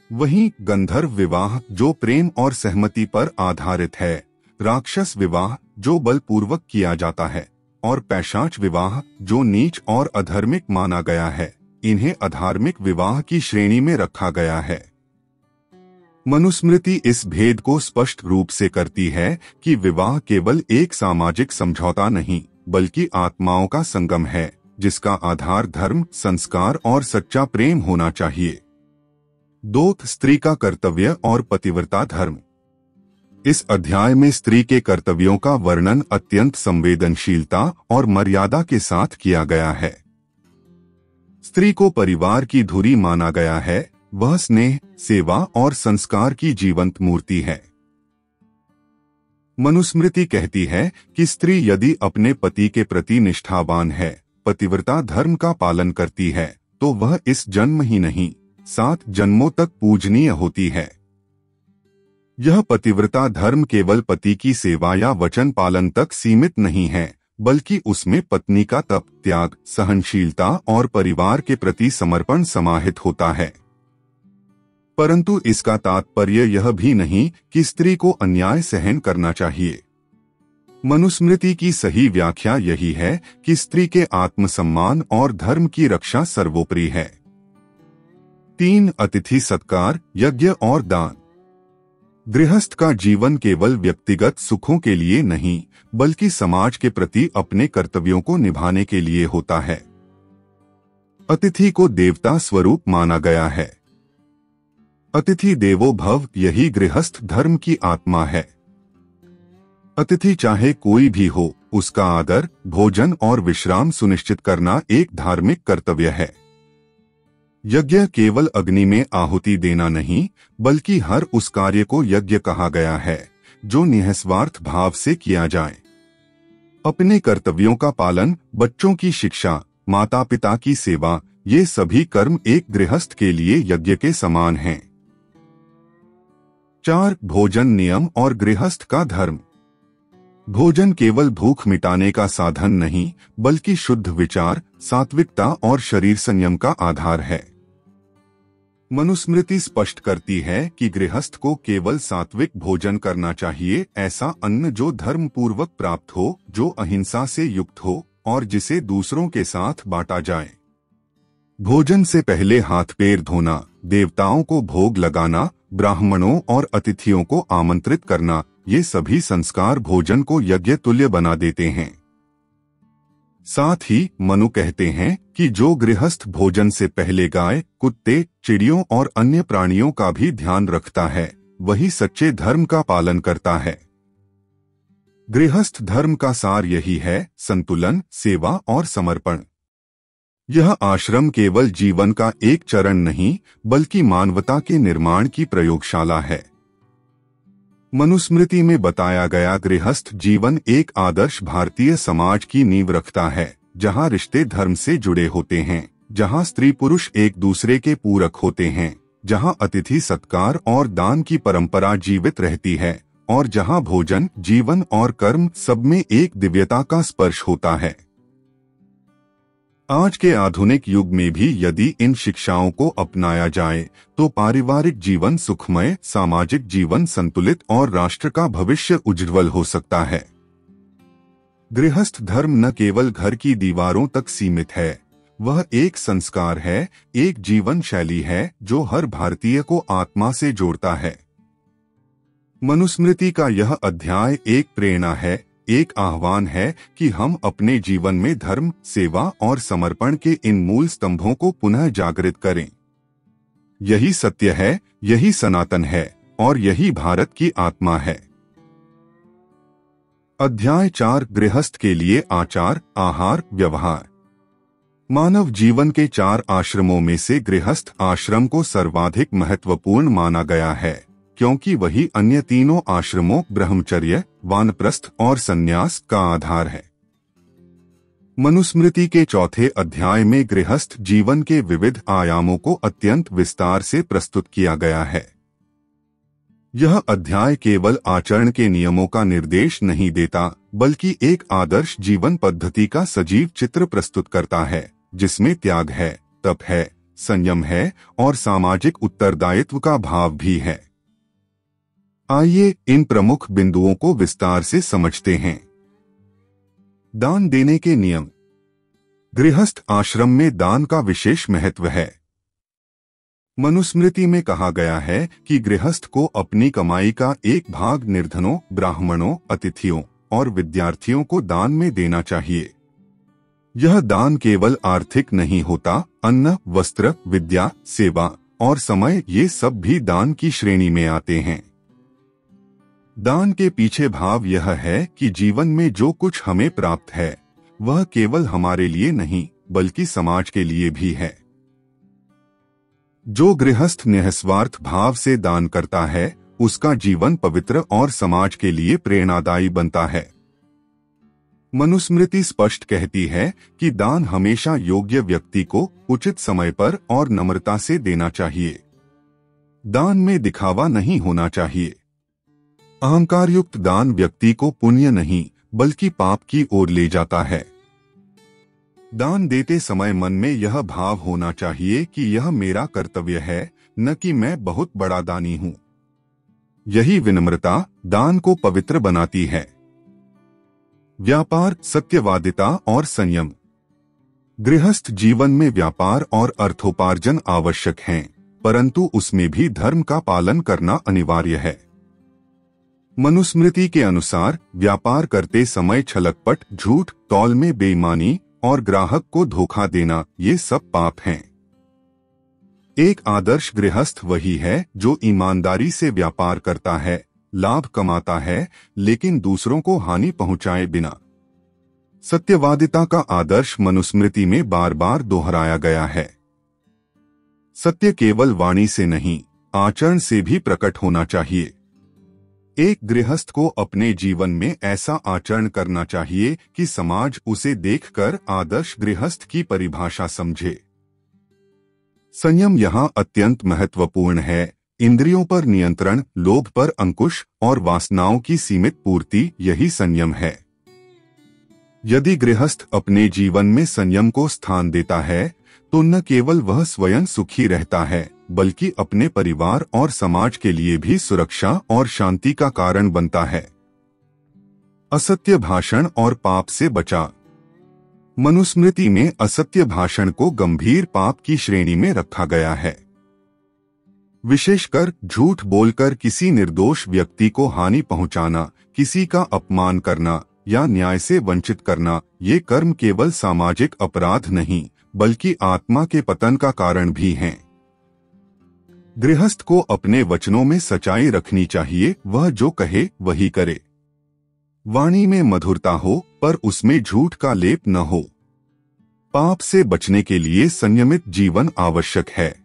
वहीं गंधर्व विवाह, जो प्रेम और सहमति पर आधारित है, राक्षस विवाह, जो बलपूर्वक किया जाता है, और पैशाच विवाह, जो नीच और अधार्मिक माना गया है, इन्हें अधार्मिक विवाह की श्रेणी में रखा गया है। मनुस्मृति इस भेद को स्पष्ट रूप से करती है कि विवाह केवल एक सामाजिक समझौता नहीं, बल्कि आत्माओं का संगम है, जिसका आधार धर्म, संस्कार और सच्चा प्रेम होना चाहिए। 2. स्त्री का कर्तव्य और पतिव्रता धर्म। इस अध्याय में स्त्री के कर्तव्यों का वर्णन अत्यंत संवेदनशीलता और मर्यादा के साथ किया गया है। स्त्री को परिवार की धुरी माना गया है। वह स्नेह, सेवा और संस्कार की जीवंत मूर्ति है। मनुस्मृति कहती है कि स्त्री यदि अपने पति के प्रति निष्ठावान है, पतिव्रता धर्म का पालन करती है, तो वह इस जन्म ही नहीं, 7 जन्मों तक पूजनीय होती है। यह पतिव्रता धर्म केवल पति की सेवा या वचन पालन तक सीमित नहीं है, बल्कि उसमें पत्नी का तप, त्याग, सहनशीलता और परिवार के प्रति समर्पण समाहित होता है। परंतु इसका तात्पर्य यह भी नहीं कि स्त्री को अन्याय सहन करना चाहिए। मनुस्मृति की सही व्याख्या यही है कि स्त्री के आत्मसम्मान और धर्म की रक्षा सर्वोपरि है। 3 अतिथि सत्कार, यज्ञ और दान। गृहस्थ का जीवन केवल व्यक्तिगत सुखों के लिए नहीं, बल्कि समाज के प्रति अपने कर्तव्यों को निभाने के लिए होता है। अतिथि को देवता स्वरूप माना गया है। अतिथि देवो भव, यही गृहस्थ धर्म की आत्मा है। अतिथि चाहे कोई भी हो, उसका आदर, भोजन और विश्राम सुनिश्चित करना एक धार्मिक कर्तव्य है। यज्ञ केवल अग्नि में आहुति देना नहीं, बल्कि हर उस कार्य को यज्ञ कहा गया है जो निःस्वार्थ भाव से किया जाए। अपने कर्तव्यों का पालन, बच्चों की शिक्षा, माता पिता की सेवा, ये सभी कर्म एक गृहस्थ के लिए यज्ञ के समान हैं। 4 भोजन नियम और गृहस्थ का धर्म। भोजन केवल भूख मिटाने का साधन नहीं, बल्कि शुद्ध विचार, सात्विकता और शरीर संयम का आधार है। मनुस्मृति स्पष्ट करती है कि गृहस्थ को केवल सात्विक भोजन करना चाहिए, ऐसा अन्न जो धर्म पूर्वक प्राप्त हो, जो अहिंसा से युक्त हो और जिसे दूसरों के साथ बांटा जाए। भोजन से पहले हाथ पैर धोना, देवताओं को भोग लगाना, ब्राह्मणों और अतिथियों को आमंत्रित करना, ये सभी संस्कार भोजन को यज्ञ तुल्य बना देते हैं। साथ ही मनु कहते हैं कि जो गृहस्थ भोजन से पहले गाय, कुत्ते, चिड़ियों और अन्य प्राणियों का भी ध्यान रखता है, वही सच्चे धर्म का पालन करता है। गृहस्थ धर्म का सार यही है: संतुलन, सेवा और समर्पण। यह आश्रम केवल जीवन का एक चरण नहीं, बल्कि मानवता के निर्माण की प्रयोगशाला है। मनुस्मृति में बताया गया गृहस्थ जीवन एक आदर्श भारतीय समाज की नींव रखता है, जहां रिश्ते धर्म से जुड़े होते हैं, जहां स्त्री पुरुष एक दूसरे के पूरक होते हैं, जहां अतिथि सत्कार और दान की परंपरा जीवित रहती है, और जहां भोजन, जीवन और कर्म सब में एक दिव्यता का स्पर्श होता है। आज के आधुनिक युग में भी यदि इन शिक्षाओं को अपनाया जाए तो पारिवारिक जीवन सुखमय, सामाजिक जीवन संतुलित और राष्ट्र का भविष्य उज्ज्वल हो सकता है। गृहस्थ धर्म न केवल घर की दीवारों तक सीमित है, वह एक संस्कार है, एक जीवन शैली है जो हर भारतीय को आत्मा से जोड़ता है। मनुस्मृति का यह अध्याय एक प्रेरणा है, एक आह्वान है कि हम अपने जीवन में धर्म, सेवा और समर्पण के इन मूल स्तंभों को पुनः जागृत करें। यही सत्य है, यही सनातन है और यही भारत की आत्मा है। अध्याय 4 गृहस्थ के लिए आचार, आहार, व्यवहार। मानव जीवन के 4 आश्रमों में से गृहस्थ आश्रम को सर्वाधिक महत्वपूर्ण माना गया है, क्योंकि वही अन्य तीनों आश्रमों ब्रह्मचर्य, वानप्रस्थ और संन्यास का आधार है। मनुस्मृति के 4थे अध्याय में गृहस्थ जीवन के विविध आयामों को अत्यंत विस्तार से प्रस्तुत किया गया है। यह अध्याय केवल आचरण के नियमों का निर्देश नहीं देता, बल्कि एक आदर्श जीवन पद्धति का सजीव चित्र प्रस्तुत करता है, जिसमें त्याग है, तप है, संयम है और सामाजिक उत्तरदायित्व का भाव भी है। आइए इन प्रमुख बिंदुओं को विस्तार से समझते हैं। दान देने के नियम। गृहस्थ आश्रम में दान का विशेष महत्व है। मनुस्मृति में कहा गया है कि गृहस्थ को अपनी कमाई का एक भाग निर्धनों, ब्राह्मणों, अतिथियों और विद्यार्थियों को दान में देना चाहिए। यह दान केवल आर्थिक नहीं होता, अन्न, वस्त्र, विद्या, सेवा और समय, ये सब भी दान की श्रेणी में आते हैं। दान के पीछे भाव यह है कि जीवन में जो कुछ हमें प्राप्त है, वह केवल हमारे लिए नहीं, बल्कि समाज के लिए भी है। जो गृहस्थ निःस्वार्थ भाव से दान करता है, उसका जीवन पवित्र और समाज के लिए प्रेरणादायी बनता है। मनुस्मृति स्पष्ट कहती है कि दान हमेशा योग्य व्यक्ति को उचित समय पर और नम्रता से देना चाहिए। दान में दिखावा नहीं होना चाहिए। अहंकारयुक्त दान व्यक्ति को पुण्य नहीं, बल्कि पाप की ओर ले जाता है। दान देते समय मन में यह भाव होना चाहिए कि यह मेरा कर्तव्य है, न कि मैं बहुत बड़ा दानी हूँ। यही विनम्रता दान को पवित्र बनाती है। व्यापार, सत्यवादिता और संयम। गृहस्थ जीवन में व्यापार और अर्थोपार्जन आवश्यक हैं, परंतु उसमें भी धर्म का पालन करना अनिवार्य है। मनुस्मृति के अनुसार व्यापार करते समय छलकपट, झूठ, तौल में बेईमानी और ग्राहक को धोखा देना, ये सब पाप हैं। एक आदर्श गृहस्थ वही है जो ईमानदारी से व्यापार करता है, लाभ कमाता है, लेकिन दूसरों को हानि पहुंचाए बिना। सत्यवादिता का आदर्श मनुस्मृति में बार बार दोहराया गया है। सत्य केवल वाणी से नहीं, आचरण से भी प्रकट होना चाहिए। एक गृहस्थ को अपने जीवन में ऐसा आचरण करना चाहिए कि समाज उसे देखकर आदर्श गृहस्थ की परिभाषा समझे। संयम यहाँ अत्यंत महत्वपूर्ण है। इंद्रियों पर नियंत्रण, लोभ पर अंकुश और वासनाओं की सीमित पूर्ति, यही संयम है। यदि गृहस्थ अपने जीवन में संयम को स्थान देता है तो न केवल वह स्वयं सुखी रहता है, बल्कि अपने परिवार और समाज के लिए भी सुरक्षा और शांति का कारण बनता है। असत्य भाषण और पाप से बचा। मनुस्मृति में असत्य भाषण को गंभीर पाप की श्रेणी में रखा गया है। विशेषकर झूठ बोलकर किसी निर्दोष व्यक्ति को हानि पहुंचाना, किसी का अपमान करना या न्याय से वंचित करना, ये कर्म केवल सामाजिक अपराध नहीं, बल्कि आत्मा के पतन का कारण भी हैं। गृहस्थ को अपने वचनों में सच्चाई रखनी चाहिए, वह जो कहे वही करे। वाणी में मधुरता हो, पर उसमें झूठ का लेप न हो। पाप से बचने के लिए संयमित जीवन आवश्यक है।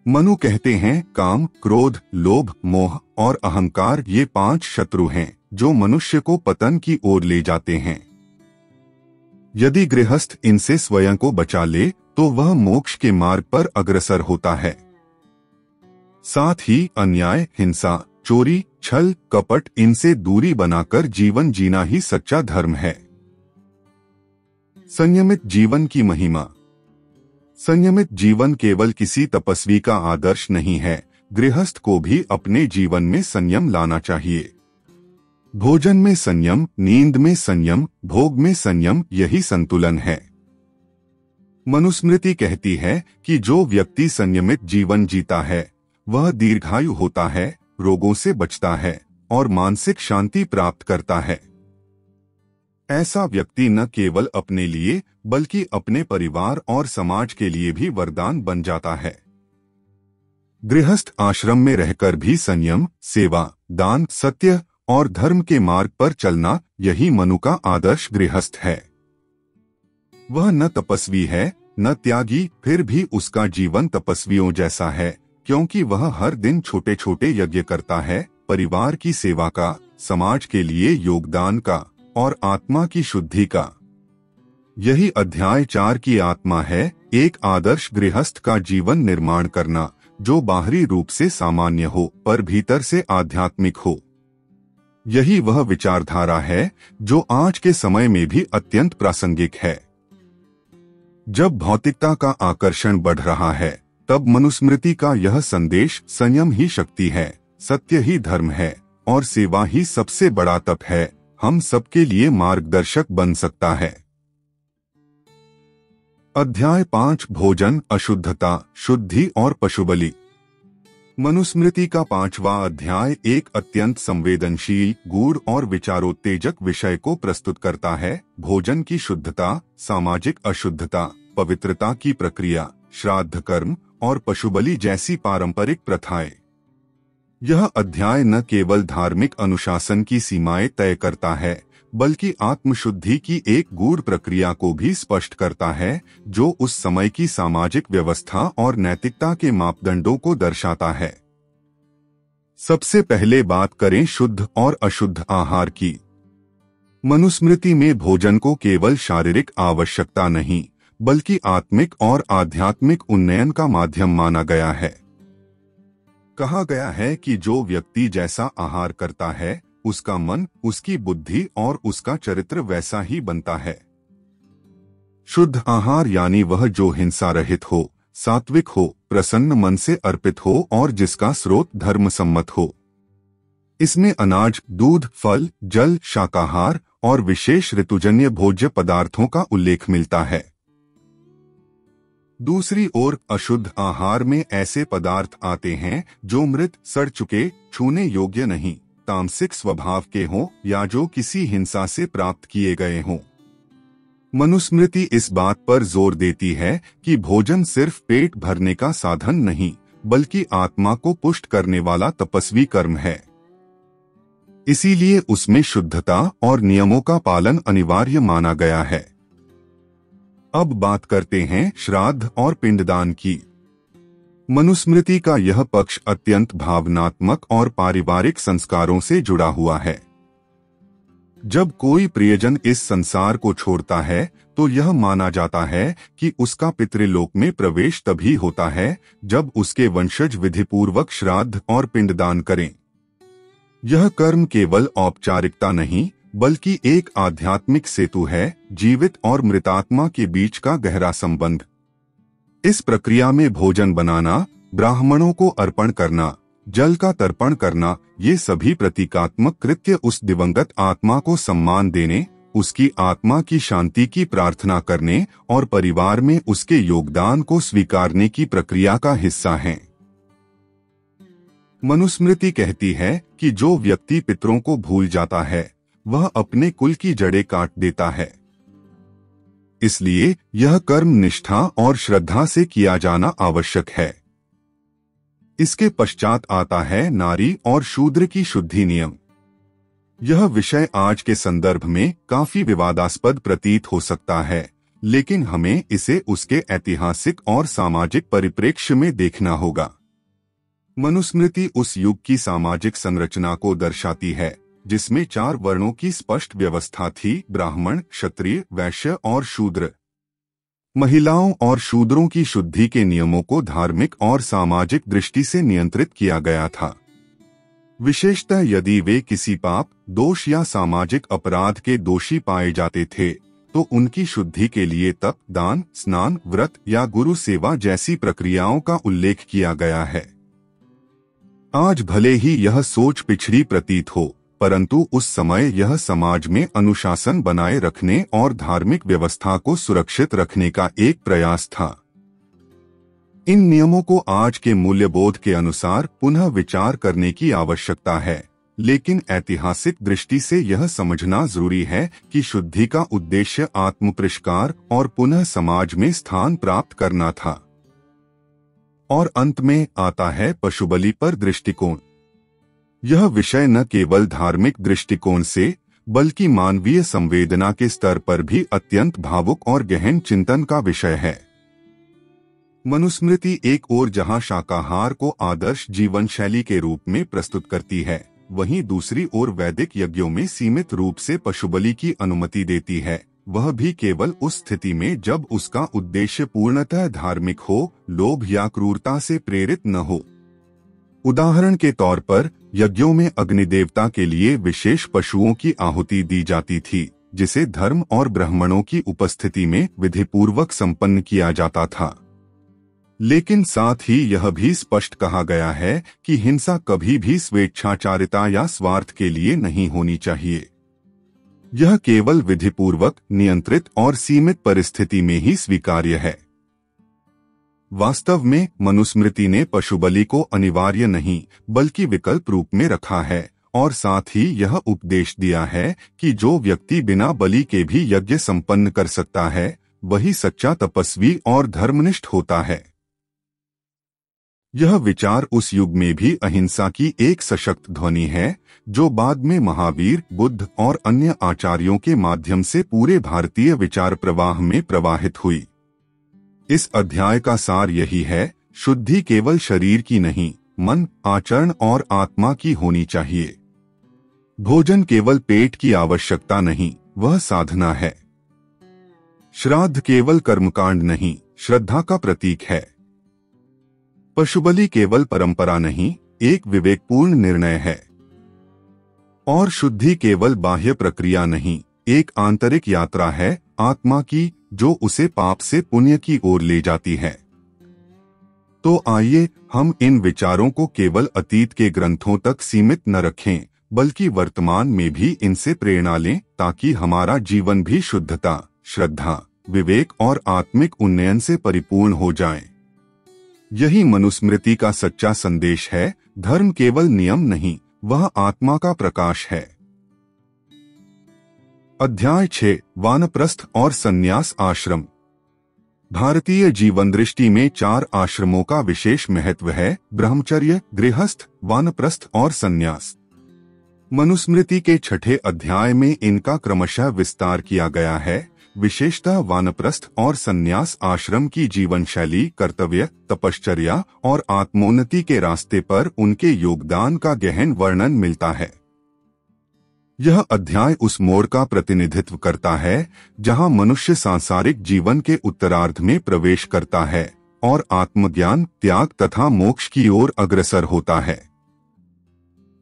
मनु कहते हैं, काम, क्रोध, लोभ, मोह और अहंकार ये 5 शत्रु हैं जो मनुष्य को पतन की ओर ले जाते हैं। यदि गृहस्थ इनसे स्वयं को बचा ले तो वह मोक्ष के मार्ग पर अग्रसर होता है। साथ ही अन्याय, हिंसा, चोरी, छल, कपट, इनसे दूरी बनाकर जीवन जीना ही सच्चा धर्म है। संयमित जीवन की महिमा। संयमित जीवन केवल किसी तपस्वी का आदर्श नहीं है, गृहस्थ को भी अपने जीवन में संयम लाना चाहिए। भोजन में संयम, नींद में संयम, भोग में संयम, यही संतुलन है। मनुस्मृति कहती है कि जो व्यक्ति संयमित जीवन जीता है वह दीर्घायु होता है, रोगों से बचता है और मानसिक शांति प्राप्त करता है। ऐसा व्यक्ति न केवल अपने लिए बल्कि अपने परिवार और समाज के लिए भी वरदान बन जाता है। गृहस्थ आश्रम में रहकर भी संयम, सेवा, दान, सत्य और धर्म के मार्ग पर चलना, यही मनु का आदर्श गृहस्थ है। वह न तपस्वी है न त्यागी, फिर भी उसका जीवन तपस्वियों जैसा है, क्योंकि वह हर दिन छोटे छोटे यज्ञ करता है, परिवार की सेवा का, समाज के लिए योगदान का और आत्मा की शुद्धि का। यही अध्याय 4 की आत्मा है, एक आदर्श गृहस्थ का जीवन निर्माण करना जो बाहरी रूप से सामान्य हो पर भीतर से आध्यात्मिक हो। यही वह विचारधारा है जो आज के समय में भी अत्यंत प्रासंगिक है। जब भौतिकता का आकर्षण बढ़ रहा है तब मनुस्मृति का यह संदेश, संयम ही शक्ति है, सत्य ही धर्म है और सेवा ही सबसे बड़ा तप है, हम सबके लिए मार्गदर्शक बन सकता है। अध्याय 5 भोजन, अशुद्धता, शुद्धि और पशुबलि। मनुस्मृति का 5वां अध्याय एक अत्यंत संवेदनशील, गूढ़ और विचारोत्तेजक विषय को प्रस्तुत करता है। भोजन की शुद्धता, सामाजिक अशुद्धता, पवित्रता की प्रक्रिया, श्राद्ध कर्म और पशुबलि जैसी पारंपरिक प्रथाएं। यह अध्याय न केवल धार्मिक अनुशासन की सीमाएं तय करता है बल्कि आत्मशुद्धि की एक गूढ़ प्रक्रिया को भी स्पष्ट करता है जो उस समय की सामाजिक व्यवस्था और नैतिकता के मापदंडों को दर्शाता है। सबसे पहले बात करें शुद्ध और अशुद्ध आहार की। मनुस्मृति में भोजन को केवल शारीरिक आवश्यकता नहीं बल्कि आत्मिक और आध्यात्मिक उन्नयन का माध्यम माना गया है। कहा गया है कि जो व्यक्ति जैसा आहार करता है उसका मन, उसकी बुद्धि और उसका चरित्र वैसा ही बनता है। शुद्ध आहार यानी वह जो हिंसा रहित हो, सात्विक हो, प्रसन्न मन से अर्पित हो और जिसका स्रोत धर्म सम्मत हो। इसमें अनाज, दूध, फल, जल, शाकाहार और विशेष ऋतुजन्य भोज्य पदार्थों का उल्लेख मिलता है। दूसरी ओर अशुद्ध आहार में ऐसे पदार्थ आते हैं जो मृत, सड़ चुके, छूने योग्य नहीं, तामसिक स्वभाव के हों या जो किसी हिंसा से प्राप्त किए गए हों। मनुस्मृति इस बात पर जोर देती है कि भोजन सिर्फ पेट भरने का साधन नहीं, बल्कि आत्मा को पुष्ट करने वाला तपस्वी कर्म है। इसीलिए उसमें शुद्धता और नियमों का पालन अनिवार्य माना गया है। अब बात करते हैं श्राद्ध और पिंडदान की। मनुस्मृति का यह पक्ष अत्यंत भावनात्मक और पारिवारिक संस्कारों से जुड़ा हुआ है। जब कोई प्रियजन इस संसार को छोड़ता है तो यह माना जाता है कि उसका पितृलोक में प्रवेश तभी होता है जब उसके वंशज विधिपूर्वक श्राद्ध और पिंडदान करें। यह कर्म केवल औपचारिकता नहीं, बल्कि एक आध्यात्मिक सेतु है, जीवित और मृतात्मा के बीच का गहरा संबंध। इस प्रक्रिया में भोजन बनाना, ब्राह्मणों को अर्पण करना, जल का तर्पण करना, ये सभी प्रतीकात्मक कृत्य उस दिवंगत आत्मा को सम्मान देने, उसकी आत्मा की शांति की प्रार्थना करने और परिवार में उसके योगदान को स्वीकारने की प्रक्रिया का हिस्सा हैं। मनुस्मृति कहती है कि जो व्यक्ति पितरों को भूल जाता है वह अपने कुल की जड़ें काट देता है। इसलिए यह कर्म निष्ठा और श्रद्धा से किया जाना आवश्यक है। इसके पश्चात आता है नारी और शूद्र की शुद्धि नियम। यह विषय आज के संदर्भ में काफी विवादास्पद प्रतीत हो सकता है, लेकिन हमें इसे उसके ऐतिहासिक और सामाजिक परिप्रेक्ष्य में देखना होगा। मनुस्मृति उस युग की सामाजिक संरचना को दर्शाती है जिसमें 4 वर्णों की स्पष्ट व्यवस्था थी: ब्राह्मण, क्षत्रिय, वैश्य और शूद्र। महिलाओं और शूद्रों की शुद्धि के नियमों को धार्मिक और सामाजिक दृष्टि से नियंत्रित किया गया था। विशेषतः यदि वे किसी पाप, दोष या सामाजिक अपराध के दोषी पाए जाते थे तो उनकी शुद्धि के लिए तप, दान, स्नान, व्रत या गुरु सेवा जैसी प्रक्रियाओं का उल्लेख किया गया है। आज भले ही यह सोच पिछड़ी प्रतीत हो, परंतु उस समय यह समाज में अनुशासन बनाए रखने और धार्मिक व्यवस्था को सुरक्षित रखने का एक प्रयास था। इन नियमों को आज के मूल्यबोध के अनुसार पुनः विचार करने की आवश्यकता है, लेकिन ऐतिहासिक दृष्टि से यह समझना जरूरी है कि शुद्धि का उद्देश्य आत्मपरिष्कार और पुनः समाज में स्थान प्राप्त करना था। और अंत में आता है पशुबलि पर दृष्टिकोण। यह विषय न केवल धार्मिक दृष्टिकोण से बल्कि मानवीय संवेदना के स्तर पर भी अत्यंत भावुक और गहन चिंतन का विषय है। मनुस्मृति एक ओर जहां शाकाहार को आदर्श जीवन शैली के रूप में प्रस्तुत करती है, वहीं दूसरी ओर वैदिक यज्ञों में सीमित रूप से पशुबलि की अनुमति देती है, वह भी केवल उस स्थिति में जब उसका उद्देश्य पूर्णतः धार्मिक हो, लोभ या क्रूरता से प्रेरित न हो। उदाहरण के तौर पर यज्ञों में अग्निदेवता के लिए विशेष पशुओं की आहुति दी जाती थी, जिसे धर्म और ब्राह्मणों की उपस्थिति में विधिपूर्वक संपन्न किया जाता था। लेकिन साथ ही यह भी स्पष्ट कहा गया है कि हिंसा कभी भी स्वेच्छाचारिता या स्वार्थ के लिए नहीं होनी चाहिए। यह केवल विधिपूर्वक, नियंत्रित और सीमित परिस्थिति में ही स्वीकार्य है। वास्तव में मनुस्मृति ने पशुबलि को अनिवार्य नहीं बल्कि विकल्प रूप में रखा है और साथ ही यह उपदेश दिया है कि जो व्यक्ति बिना बलि के भी यज्ञ संपन्न कर सकता है वही सच्चा तपस्वी और धर्मनिष्ठ होता है। यह विचार उस युग में भी अहिंसा की एक सशक्त ध्वनि है जो बाद में महावीर, बुद्ध और अन्य आचार्यों के माध्यम से पूरे भारतीय विचार प्रवाह में प्रवाहित हुई। इस अध्याय का सार यही है, शुद्धि केवल शरीर की नहीं, मन, आचरण और आत्मा की होनी चाहिए। भोजन केवल पेट की आवश्यकता नहीं, वह साधना है। श्राद्ध केवल कर्मकांड नहीं, श्रद्धा का प्रतीक है। पशुबलि केवल परंपरा नहीं, एक विवेकपूर्ण निर्णय है। और शुद्धि केवल बाह्य प्रक्रिया नहीं, एक आंतरिक यात्रा है आत्मा की, जो उसे पाप से पुण्य की ओर ले जाती है। तो आइए हम इन विचारों को केवल अतीत के ग्रंथों तक सीमित न रखें, बल्कि वर्तमान में भी इनसे प्रेरणा लें ताकि हमारा जीवन भी शुद्धता, श्रद्धा, विवेक और आत्मिक उन्नयन से परिपूर्ण हो जाए। यही मनुस्मृति का सच्चा संदेश है। धर्म केवल नियम नहीं, वह आत्मा का प्रकाश है। अध्याय 6 वानप्रस्थ और संन्यास आश्रम। भारतीय जीवन दृष्टि में 4 आश्रमों का विशेष महत्व है: ब्रह्मचर्य, गृहस्थ, वानप्रस्थ और संन्यास। मनुस्मृति के 6ठे अध्याय में इनका क्रमशः विस्तार किया गया है। विशेषतः वानप्रस्थ और संन्यास आश्रम की जीवन शैली, कर्तव्य, तपश्चर्या और आत्मोन्नति के रास्ते पर उनके योगदान का गहन वर्णन मिलता है। यह अध्याय उस मोड़ का प्रतिनिधित्व करता है जहां मनुष्य सांसारिक जीवन के उत्तरार्ध में प्रवेश करता है और आत्मज्ञान, त्याग तथा मोक्ष की ओर अग्रसर होता है।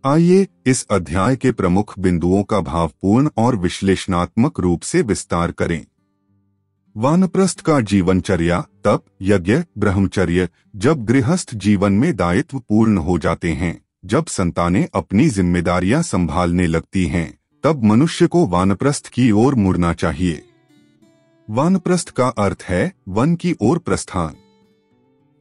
आइए इस अध्याय के प्रमुख बिंदुओं का भावपूर्ण और विश्लेषणात्मक रूप से विस्तार करें। वानप्रस्थ का जीवनचर्या, तप, यज्ञ, ब्रह्मचर्य। जब गृहस्थ जीवन में दायित्व पूर्ण हो जाते हैं, जब संतानें अपनी जिम्मेदारियां संभालने लगती हैं, तब मनुष्य को वानप्रस्थ की ओर मुड़ना चाहिए। वानप्रस्थ का अर्थ है वन की ओर प्रस्थान।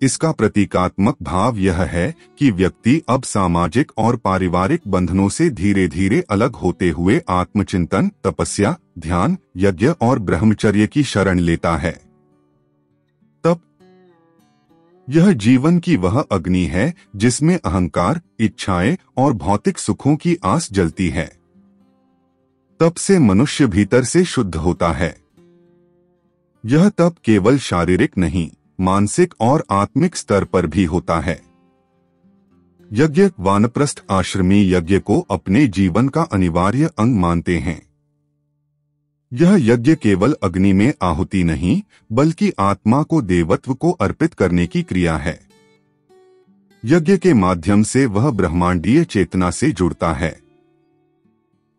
इसका प्रतीकात्मक भाव यह है कि व्यक्ति अब सामाजिक और पारिवारिक बंधनों से धीरे धीरे अलग होते हुए आत्मचिंतन, तपस्या, ध्यान, यज्ञ और ब्रह्मचर्य की शरण लेता है। तप यह जीवन की वह अग्नि है जिसमें अहंकार, इच्छाएं और भौतिक सुखों की आस जलती है। तप से मनुष्य भीतर से शुद्ध होता है। यह तप केवल शारीरिक नहीं, मानसिक और आत्मिक स्तर पर भी होता है। यज्ञ, वानप्रस्थ आश्रमी यज्ञ को अपने जीवन का अनिवार्य अंग मानते हैं। यह यज्ञ केवल अग्नि में आहुति नहीं, बल्कि आत्मा को देवत्व को अर्पित करने की क्रिया है। यज्ञ के माध्यम से वह ब्रह्मांडीय चेतना से जुड़ता है।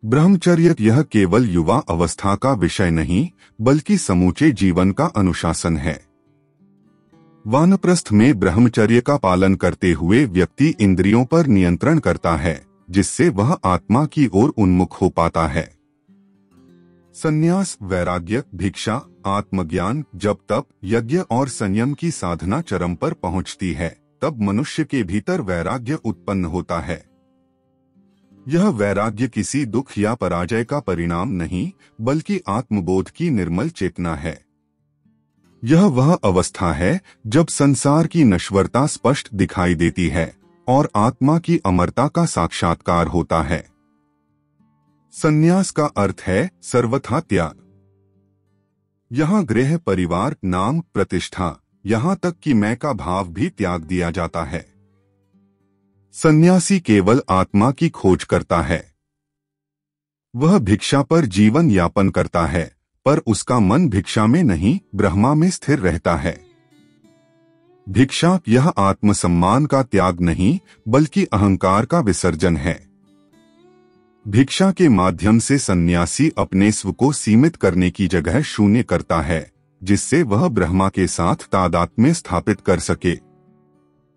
ब्रह्मचर्य यह केवल युवा अवस्था का विषय नहीं, बल्कि समूचे जीवन का अनुशासन है। वानप्रस्थ में ब्रह्मचर्य का पालन करते हुए व्यक्ति इंद्रियों पर नियंत्रण करता है, जिससे वह आत्मा की ओर उन्मुख हो पाता है। संन्यास, वैराग्य, भिक्षा, आत्मज्ञान। जब तप, यज्ञ और संयम की साधना चरम पर पहुंचती है, तब मनुष्य के भीतर वैराग्य उत्पन्न होता है। यह वैराग्य किसी दुख या पराजय का परिणाम नहीं, बल्कि आत्मबोध की निर्मल चेतना है। यह वह अवस्था है जब संसार की नश्वरता स्पष्ट दिखाई देती है और आत्मा की अमरता का साक्षात्कार होता है। संन्यास का अर्थ है सर्वथा त्याग। यहाँ गृह, परिवार, नाम, प्रतिष्ठा, यहाँ तक कि मैं का भाव भी त्याग दिया जाता है। सन्यासी केवल आत्मा की खोज करता है। वह भिक्षा पर जीवन यापन करता है, पर उसका मन भिक्षा में नहीं, ब्रह्मा में स्थिर रहता है। भिक्षा यह आत्मसम्मान का त्याग नहीं, बल्कि अहंकार का विसर्जन है। भिक्षा के माध्यम से सन्यासी अपने स्व को सीमित करने की जगह शून्य करता है, जिससे वह ब्रह्मा के साथ तादात्म्य स्थापित कर सके।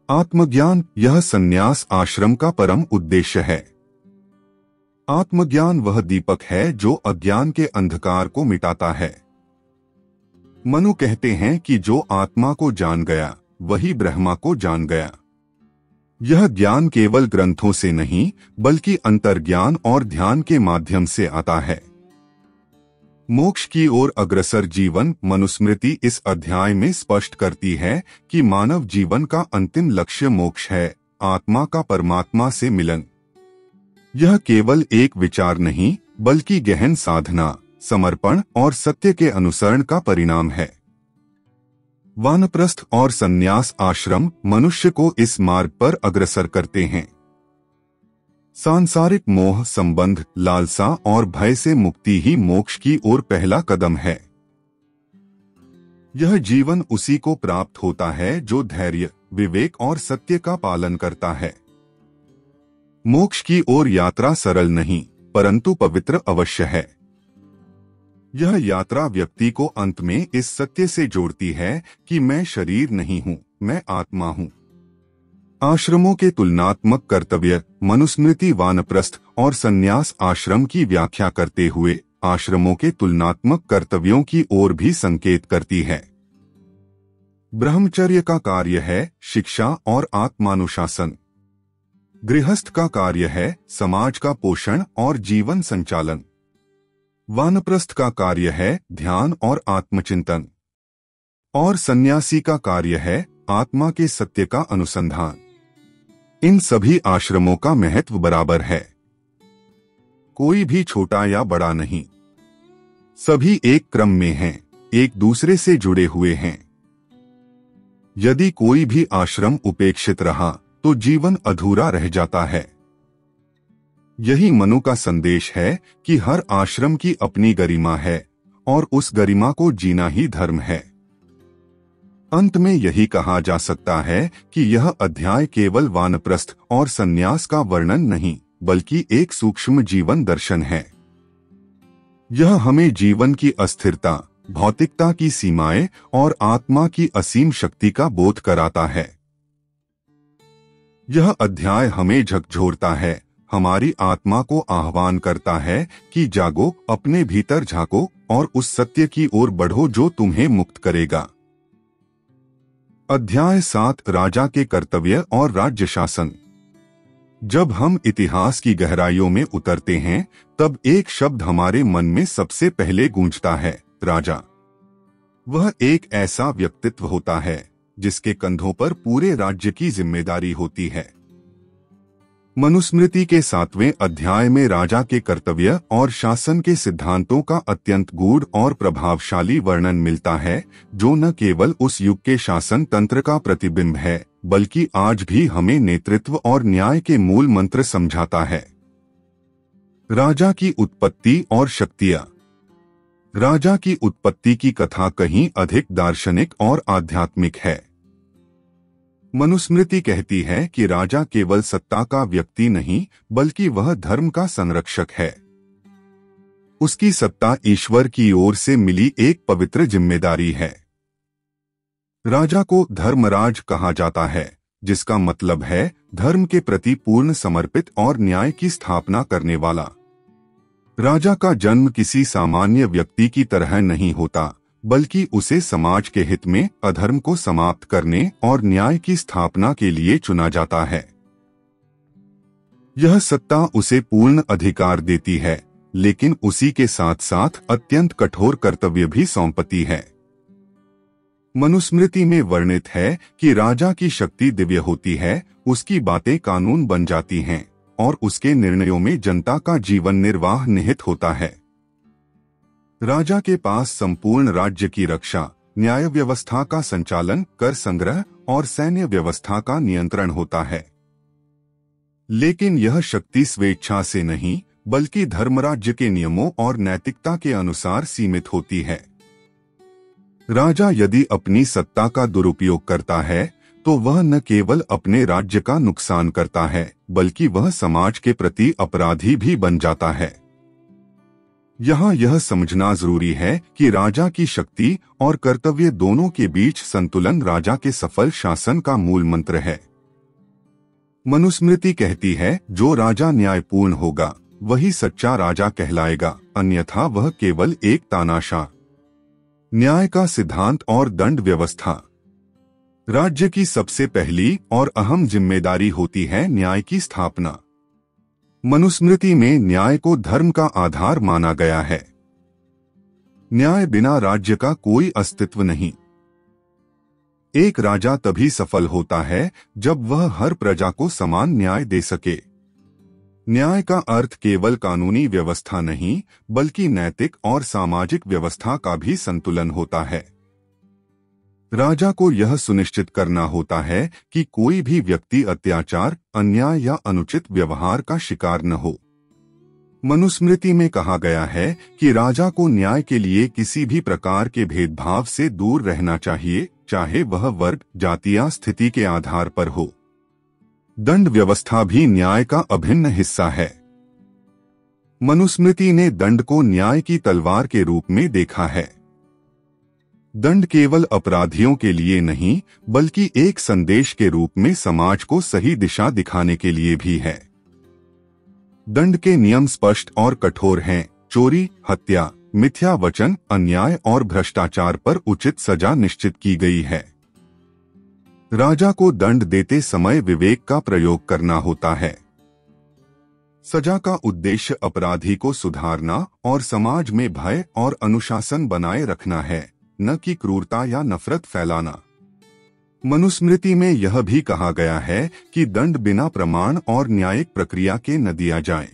आत्मज्ञान यह सन्यास आश्रम का परम उद्देश्य है। आत्मज्ञान वह दीपक है जो अज्ञान के अंधकार को मिटाता है। मनु कहते हैं कि जो आत्मा को जान गया वही ब्रह्मा को जान गया। यह ज्ञान केवल ग्रंथों से नहीं, बल्कि अंतर्ज्ञान और ध्यान के माध्यम से आता है। मोक्ष की ओर अग्रसर जीवन। मनुस्मृति इस अध्याय में स्पष्ट करती है कि मानव जीवन का अंतिम लक्ष्य मोक्ष है, आत्मा का परमात्मा से मिलन। यह केवल एक विचार नहीं, बल्कि गहन साधना, समर्पण और सत्य के अनुसरण का परिणाम है। वानप्रस्थ और संन्यास आश्रम मनुष्य को इस मार्ग पर अग्रसर करते हैं। सांसारिक मोह, संबंध, लालसा और भय से मुक्ति ही मोक्ष की ओर पहला कदम है। यह जीवन उसी को प्राप्त होता है जो धैर्य, विवेक और सत्य का पालन करता है। मोक्ष की ओर यात्रा सरल नहीं, परंतु पवित्र अवश्य है। यह यात्रा व्यक्ति को अंत में इस सत्य से जोड़ती है कि मैं शरीर नहीं हूँ, मैं आत्मा हूँ। आश्रमों के तुलनात्मक कर्तव्य। मनुस्मृति वानप्रस्थ और संन्यास आश्रम की व्याख्या करते हुए आश्रमों के तुलनात्मक कर्तव्यों की ओर भी संकेत करती है। ब्रह्मचर्य का कार्य है शिक्षा और आत्मानुशासन। गृहस्थ का कार्य है समाज का पोषण और जीवन संचालन। वानप्रस्थ का कार्य है ध्यान और आत्मचिंतन। और सन्यासी का कार्य है आत्मा के सत्य का अनुसंधान। इन सभी आश्रमों का महत्व बराबर है, कोई भी छोटा या बड़ा नहीं। सभी एक क्रम में हैं, एक दूसरे से जुड़े हुए हैं। यदि कोई भी आश्रम उपेक्षित रहा तो जीवन अधूरा रह जाता है। यही मनु का संदेश है कि हर आश्रम की अपनी गरिमा है और उस गरिमा को जीना ही धर्म है। अंत में यही कहा जा सकता है कि यह अध्याय केवल वानप्रस्थ और संन्यास का वर्णन नहीं, बल्कि एक सूक्ष्म जीवन दर्शन है। यह हमें जीवन की अस्थिरता, भौतिकता की सीमाएं और आत्मा की असीम शक्ति का बोध कराता है। यह अध्याय हमें झकझोरता है, हमारी आत्मा को आह्वान करता है कि जागो, अपने भीतर झांको और उस सत्य की ओर बढ़ो जो तुम्हें मुक्त करेगा। अध्याय 7 राजा के कर्तव्य और राज्य शासन। जब हम इतिहास की गहराइयों में उतरते हैं तब एक शब्द हमारे मन में सबसे पहले गूंजता है, राजा। वह एक ऐसा व्यक्तित्व होता है जिसके कंधों पर पूरे राज्य की जिम्मेदारी होती है। मनुस्मृति के 7वें अध्याय में राजा के कर्तव्य और शासन के सिद्धांतों का अत्यंत गूढ़ और प्रभावशाली वर्णन मिलता है, जो न केवल उस युग के शासन तंत्र का प्रतिबिंब है, बल्कि आज भी हमें नेतृत्व और न्याय के मूल मंत्र समझाता है। राजा की उत्पत्ति और शक्तियां। राजा की उत्पत्ति की कथा कहीं अधिक दार्शनिक और आध्यात्मिक है। मनुस्मृति कहती है कि राजा केवल सत्ता का व्यक्ति नहीं, बल्कि वह धर्म का संरक्षक है। उसकी सत्ता ईश्वर की ओर से मिली एक पवित्र जिम्मेदारी है। राजा को धर्मराज कहा जाता है, जिसका मतलब है धर्म के प्रति पूर्ण समर्पित और न्याय की स्थापना करने वाला। राजा का जन्म किसी सामान्य व्यक्ति की तरह नहीं होता, बल्कि उसे समाज के हित में अधर्म को समाप्त करने और न्याय की स्थापना के लिए चुना जाता है। यह सत्ता उसे पूर्ण अधिकार देती है, लेकिन उसी के साथ साथ अत्यंत कठोर कर्तव्य भी सौंपती है। मनुस्मृति में वर्णित है कि राजा की शक्ति दिव्य होती है, उसकी बातें कानून बन जाती हैं और उसके निर्णयों में जनता का जीवन निर्वाह निहित होता है। राजा के पास संपूर्ण राज्य की रक्षा, न्याय व्यवस्था का संचालन, कर संग्रह और सैन्य व्यवस्था का नियंत्रण होता है। लेकिन यह शक्ति स्वेच्छा से नहीं, बल्कि धर्मराज्य के नियमों और नैतिकता के अनुसार सीमित होती है। राजा यदि अपनी सत्ता का दुरुपयोग करता है तो वह न केवल अपने राज्य का नुकसान करता है, बल्कि वह समाज के प्रति अपराधी भी बन जाता है। यहाँ यह समझना जरूरी है कि राजा की शक्ति और कर्तव्य दोनों के बीच संतुलन राजा के सफल शासन का मूल मंत्र है। मनुस्मृति कहती है, जो राजा न्यायपूर्ण होगा वही सच्चा राजा कहलाएगा, अन्यथा वह केवल एक तानाशाह। न्याय का सिद्धांत और दंड व्यवस्था। राज्य की सबसे पहली और अहम जिम्मेदारी होती है न्याय की स्थापना। मनुस्मृति में न्याय को धर्म का आधार माना गया है। न्याय बिना राज्य का कोई अस्तित्व नहीं। एक राजा तभी सफल होता है जब वह हर प्रजा को समान न्याय दे सके। न्याय का अर्थ केवल कानूनी व्यवस्था नहीं, बल्कि नैतिक और सामाजिक व्यवस्था का भी संतुलन होता है। राजा को यह सुनिश्चित करना होता है कि कोई भी व्यक्ति अत्याचार, अन्याय या अनुचित व्यवहार का शिकार न हो। मनुस्मृति में कहा गया है कि राजा को न्याय के लिए किसी भी प्रकार के भेदभाव से दूर रहना चाहिए, चाहे वह वर्ग, जाति या स्थिति के आधार पर हो। दंड व्यवस्था भी न्याय का अभिन्न हिस्सा है। मनुस्मृति ने दंड को न्याय की तलवार के रूप में देखा है। दंड केवल अपराधियों के लिए नहीं, बल्कि एक संदेश के रूप में समाज को सही दिशा दिखाने के लिए भी है। दंड के नियम स्पष्ट और कठोर हैं। चोरी, हत्या, मिथ्या वचन, अन्याय और भ्रष्टाचार पर उचित सजा निश्चित की गई है। राजा को दंड देते समय विवेक का प्रयोग करना होता है। सजा का उद्देश्य अपराधी को सुधारना और समाज में भय और अनुशासन बनाए रखना है, न कि क्रूरता या नफरत फैलाना। मनुस्मृति में यह भी कहा गया है कि दंड बिना प्रमाण और न्यायिक प्रक्रिया के न दिया जाए।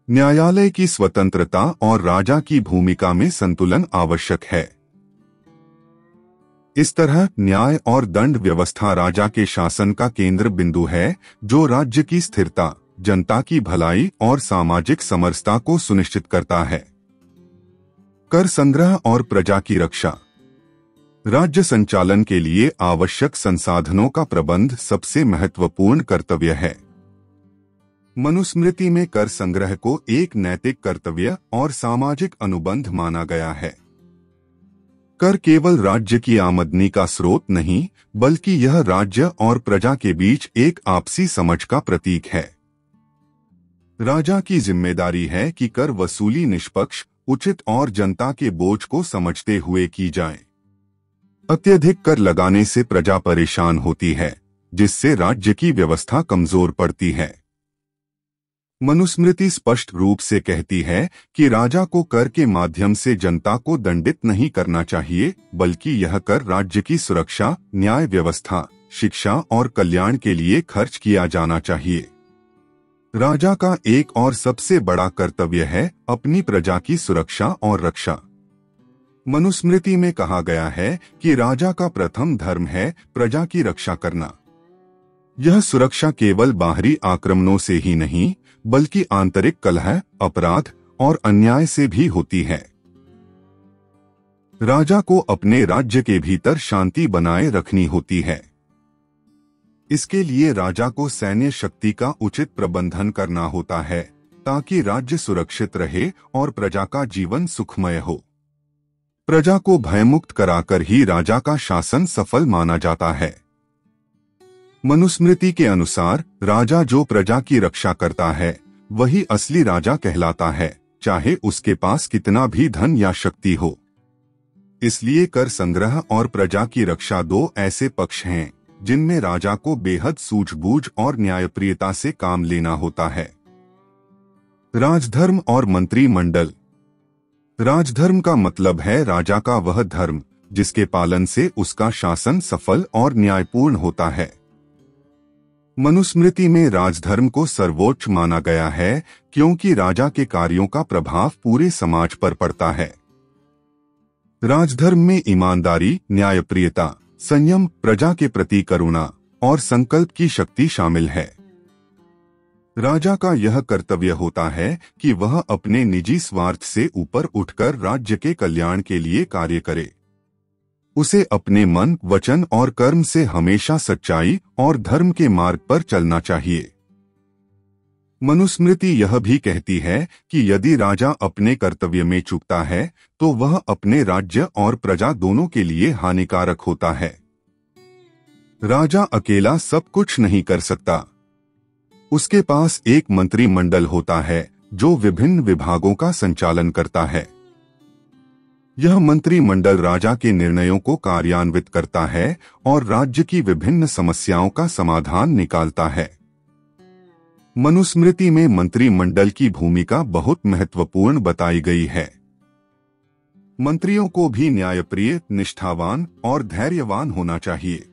न्यायालय की स्वतंत्रता और राजा की भूमिका में संतुलन आवश्यक है। इस तरह न्याय और दंड व्यवस्था राजा के शासन का केंद्र बिंदु है, जो राज्य की स्थिरता, जनता की भलाई और सामाजिक समरसता को सुनिश्चित करता है। कर संग्रह और प्रजा की रक्षा। राज्य संचालन के लिए आवश्यक संसाधनों का प्रबंध सबसे महत्वपूर्ण कर्तव्य है। मनुस्मृति में कर संग्रह को एक नैतिक कर्तव्य और सामाजिक अनुबंध माना गया है। कर केवल राज्य की आमदनी का स्रोत नहीं, बल्कि यह राज्य और प्रजा के बीच एक आपसी समझ का प्रतीक है। राजा की जिम्मेदारी है कि कर वसूली निष्पक्ष, उचित और जनता के बोझ को समझते हुए की जाए। अत्यधिक कर लगाने से प्रजा परेशान होती है, जिससे राज्य की व्यवस्था कमजोर पड़ती है। मनुस्मृति स्पष्ट रूप से कहती है कि राजा को कर के माध्यम से जनता को दंडित नहीं करना चाहिए, बल्कि यह कर राज्य की सुरक्षा, न्याय व्यवस्था, शिक्षा और कल्याण के लिए खर्च किया जाना चाहिए। राजा का एक और सबसे बड़ा कर्तव्य है अपनी प्रजा की सुरक्षा और रक्षा। मनुस्मृति में कहा गया है कि राजा का प्रथम धर्म है प्रजा की रक्षा करना। यह सुरक्षा केवल बाहरी आक्रमणों से ही नहीं, बल्कि आंतरिक कलह, अपराध और अन्याय से भी होती है। राजा को अपने राज्य के भीतर शांति बनाए रखनी होती है। इसके लिए राजा को सैन्य शक्ति का उचित प्रबंधन करना होता है, ताकि राज्य सुरक्षित रहे और प्रजा का जीवन सुखमय हो। प्रजा को भयमुक्त कराकर ही राजा का शासन सफल माना जाता है। मनुस्मृति के अनुसार राजा जो प्रजा की रक्षा करता है, वही असली राजा कहलाता है, चाहे उसके पास कितना भी धन या शक्ति हो। इसलिए कर संग्रह और प्रजा की रक्षा दो ऐसे पक्ष हैं जिनमें राजा को बेहद सूझबूझ और न्यायप्रियता से काम लेना होता है। राजधर्म और मंत्रिमंडल। राजधर्म का मतलब है राजा का वह धर्म जिसके पालन से उसका शासन सफल और न्यायपूर्ण होता है। मनुस्मृति में राजधर्म को सर्वोच्च माना गया है, क्योंकि राजा के कार्यों का प्रभाव पूरे समाज पर पड़ता है। राजधर्म में ईमानदारी, न्यायप्रियता, संयम, प्रजा के प्रति करुणा और संकल्प की शक्ति शामिल है। राजा का यह कर्तव्य होता है कि वह अपने निजी स्वार्थ से ऊपर उठकर राज्य के कल्याण के लिए कार्य करे। उसे अपने मन, वचन और कर्म से हमेशा सच्चाई और धर्म के मार्ग पर चलना चाहिए। मनुस्मृति यह भी कहती है कि यदि राजा अपने कर्तव्य में चूकता है, तो वह अपने राज्य और प्रजा दोनों के लिए हानिकारक होता है। राजा अकेला सब कुछ नहीं कर सकता। उसके पास एक मंत्रिमंडल होता है जो विभिन्न विभागों का संचालन करता है। यह मंत्रिमंडल राजा के निर्णयों को कार्यान्वित करता है और राज्य की विभिन्न समस्याओं का समाधान निकालता है। मनुस्मृति में मंत्रिमंडल की भूमिका बहुत महत्वपूर्ण बताई गई है। मंत्रियों को भी न्यायप्रिय, निष्ठावान और धैर्यवान होना चाहिए।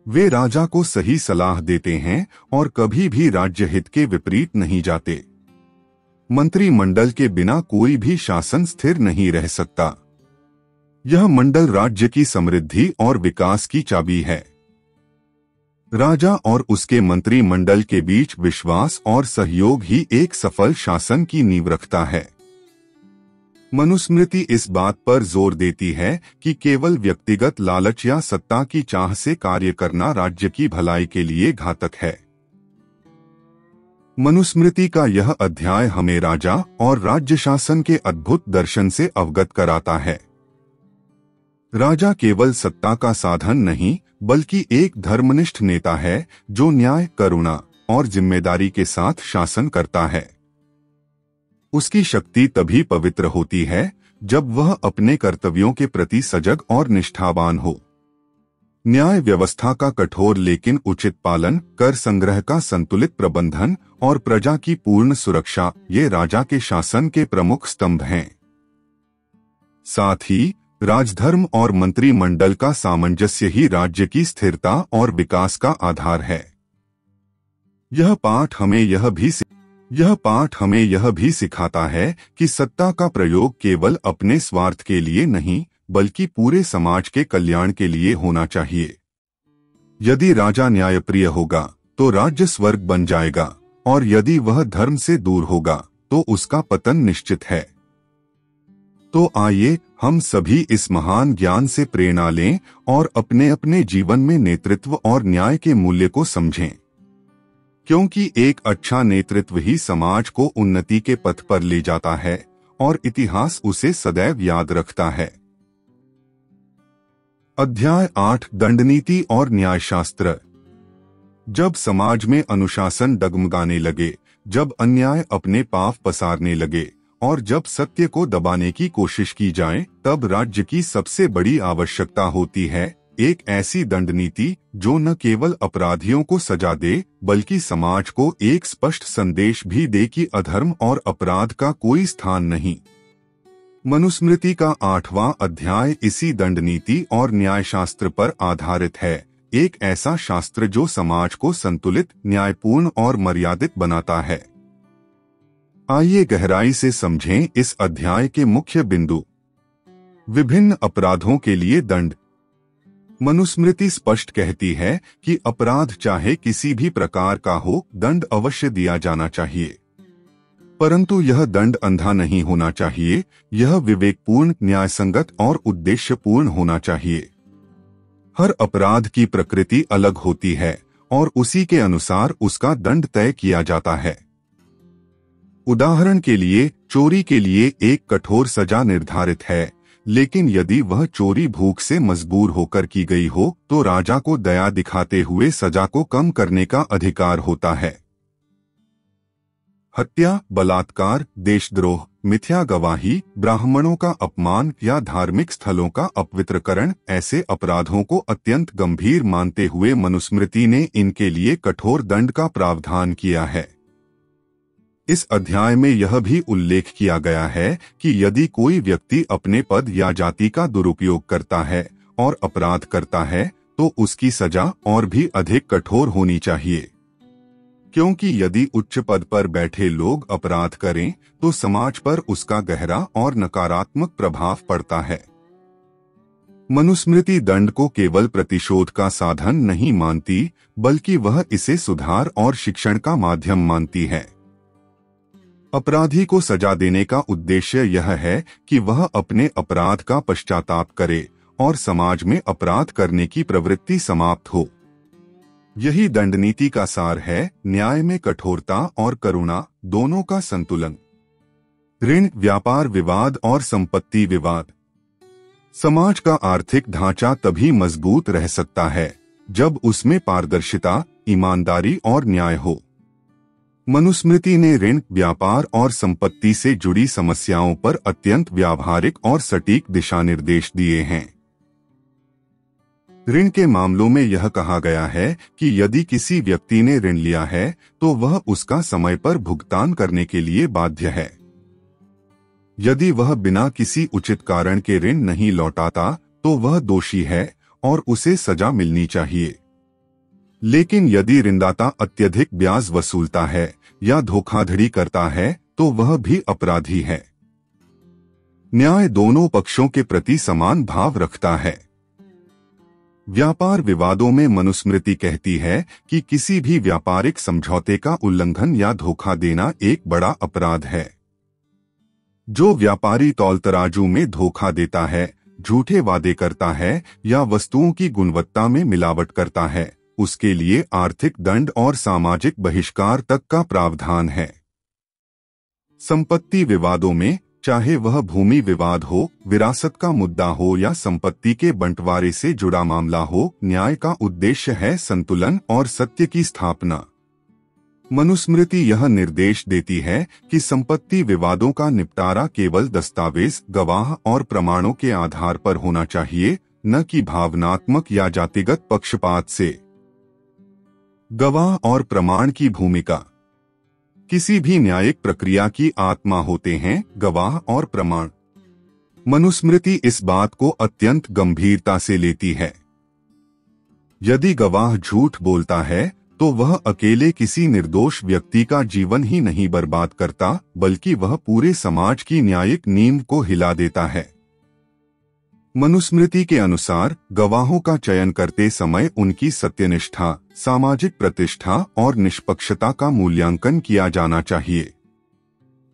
वे राजा को सही सलाह देते हैं और कभी भी राज्य हित के विपरीत नहीं जाते। मंत्रिमंडल के बिना कोई भी शासन स्थिर नहीं रह सकता। यह मंडल राज्य की समृद्धि और विकास की चाबी है। राजा और उसके मंत्रिमंडल के बीच विश्वास और सहयोग ही एक सफल शासन की नींव रखता है। मनुस्मृति इस बात पर जोर देती है कि केवल व्यक्तिगत लालच या सत्ता की चाह से कार्य करना राज्य की भलाई के लिए घातक है। मनुस्मृति का यह अध्याय हमें राजा और राज्य शासन के अद्भुत दर्शन से अवगत कराता है। राजा केवल सत्ता का साधन नहीं बल्कि एक धर्मनिष्ठ नेता है जो न्याय, करुणा और जिम्मेदारी के साथ शासन करता है। उसकी शक्ति तभी पवित्र होती है जब वह अपने कर्तव्यों के प्रति सजग और निष्ठावान हो। न्याय व्यवस्था का कठोर लेकिन उचित पालन, कर संग्रह का संतुलित प्रबंधन और प्रजा की पूर्ण सुरक्षा ये राजा के शासन के प्रमुख स्तंभ हैं। साथ ही राजधर्म और मंत्रिमंडल का सामंजस्य ही राज्य की स्थिरता और विकास का आधार है। यह पाठ हमें यह भी सिखाता है कि सत्ता का प्रयोग केवल अपने स्वार्थ के लिए नहीं बल्कि पूरे समाज के कल्याण के लिए होना चाहिए। यदि राजा न्यायप्रिय होगा तो राज्य स्वर्ग बन जाएगा और यदि वह धर्म से दूर होगा तो उसका पतन निश्चित है। तो आइए हम सभी इस महान ज्ञान से प्रेरणा लें और अपने अपने जीवन में नेतृत्व और न्याय के मूल्य को समझें, क्योंकि एक अच्छा नेतृत्व ही समाज को उन्नति के पथ पर ले जाता है और इतिहास उसे सदैव याद रखता है। अध्याय 8 दंडनीति और न्यायशास्त्र। जब समाज में अनुशासन डगमगाने लगे, जब अन्याय अपने पांव पसारने लगे और जब सत्य को दबाने की कोशिश की जाए, तब राज्य की सबसे बड़ी आवश्यकता होती है एक ऐसी दंड नीति जो न केवल अपराधियों को सजा दे बल्कि समाज को एक स्पष्ट संदेश भी दे कि अधर्म और अपराध का कोई स्थान नहीं। मनुस्मृति का 8वां अध्याय इसी दंड नीति और न्यायशास्त्र पर आधारित है, एक ऐसा शास्त्र जो समाज को संतुलित, न्यायपूर्ण और मर्यादित बनाता है। आइए गहराई से समझें इस अध्याय के मुख्य बिंदु। विभिन्न अपराधों के लिए दंड। मनुस्मृति स्पष्ट कहती है कि अपराध चाहे किसी भी प्रकार का हो, दंड अवश्य दिया जाना चाहिए, परंतु यह दंड अंधा नहीं होना चाहिए। यह विवेकपूर्ण, न्यायसंगत और उद्देश्यपूर्ण होना चाहिए। हर अपराध की प्रकृति अलग होती है और उसी के अनुसार उसका दंड तय किया जाता है। उदाहरण के लिए, चोरी के लिए एक कठोर सजा निर्धारित है, लेकिन यदि वह चोरी भूख से मजबूर होकर की गई हो तो राजा को दया दिखाते हुए सजा को कम करने का अधिकार होता है। हत्या, बलात्कार, देशद्रोह, मिथ्या गवाही, ब्राह्मणों का अपमान या धार्मिक स्थलों का अपवित्रकरण ऐसे अपराधों को अत्यंत गंभीर मानते हुए मनुस्मृति ने इनके लिए कठोर दंड का प्रावधान किया है। इस अध्याय में यह भी उल्लेख किया गया है कि यदि कोई व्यक्ति अपने पद या जाति का दुरुपयोग करता है और अपराध करता है तो उसकी सजा और भी अधिक कठोर होनी चाहिए, क्योंकि यदि उच्च पद पर बैठे लोग अपराध करें तो समाज पर उसका गहरा और नकारात्मक प्रभाव पड़ता है। मनुस्मृति दंड को केवल प्रतिशोध का साधन नहीं मानती बल्कि वह इसे सुधार और शिक्षण का माध्यम मानती है। अपराधी को सजा देने का उद्देश्य यह है कि वह अपने अपराध का पश्चाताप करे और समाज में अपराध करने की प्रवृत्ति समाप्त हो। यही दंडनीति का सार है, न्याय में कठोरता और करुणा दोनों का संतुलन। ऋण, व्यापार विवाद और संपत्ति विवाद। समाज का आर्थिक ढांचा तभी मजबूत रह सकता है जब उसमें पारदर्शिता, ईमानदारी और न्याय हो। मनुस्मृति ने ऋण, व्यापार और संपत्ति से जुड़ी समस्याओं पर अत्यंत व्यावहारिक और सटीक दिशा निर्देश दिए हैं। ऋण के मामलों में यह कहा गया है कि यदि किसी व्यक्ति ने ऋण लिया है तो वह उसका समय पर भुगतान करने के लिए बाध्य है। यदि वह बिना किसी उचित कारण के ऋण नहीं लौटाता तो वह दोषी है और उसे सजा मिलनी चाहिए। लेकिन यदि ऋणदाता अत्यधिक ब्याज वसूलता है या धोखाधड़ी करता है तो वह भी अपराधी है। न्याय दोनों पक्षों के प्रति समान भाव रखता है। व्यापार विवादों में मनुस्मृति कहती है कि किसी भी व्यापारिक समझौते का उल्लंघन या धोखा देना एक बड़ा अपराध है। जो व्यापारी तौल तराजू में धोखा देता है, झूठे वादे करता है या वस्तुओं की गुणवत्ता में मिलावट करता है, उसके लिए आर्थिक दंड और सामाजिक बहिष्कार तक का प्रावधान है। संपत्ति विवादों में चाहे वह भूमि विवाद हो, विरासत का मुद्दा हो या संपत्ति के बंटवारे से जुड़ा मामला हो, न्याय का उद्देश्य है संतुलन और सत्य की स्थापना। मनुस्मृति यह निर्देश देती है कि संपत्ति विवादों का निपटारा केवल दस्तावेज, गवाह और प्रमाणों के आधार पर होना चाहिए, न कि भावनात्मक या जातिगत पक्षपात से। गवाह और प्रमाण की भूमिका। किसी भी न्यायिक प्रक्रिया की आत्मा होते हैं गवाह और प्रमाण। मनुस्मृति इस बात को अत्यंत गंभीरता से लेती है। यदि गवाह झूठ बोलता है तो वह अकेले किसी निर्दोष व्यक्ति का जीवन ही नहीं बर्बाद करता, बल्कि वह पूरे समाज की न्यायिक नींव को हिला देता है। मनुस्मृति के अनुसार गवाहों का चयन करते समय उनकी सत्यनिष्ठा, सामाजिक प्रतिष्ठा और निष्पक्षता का मूल्यांकन किया जाना चाहिए।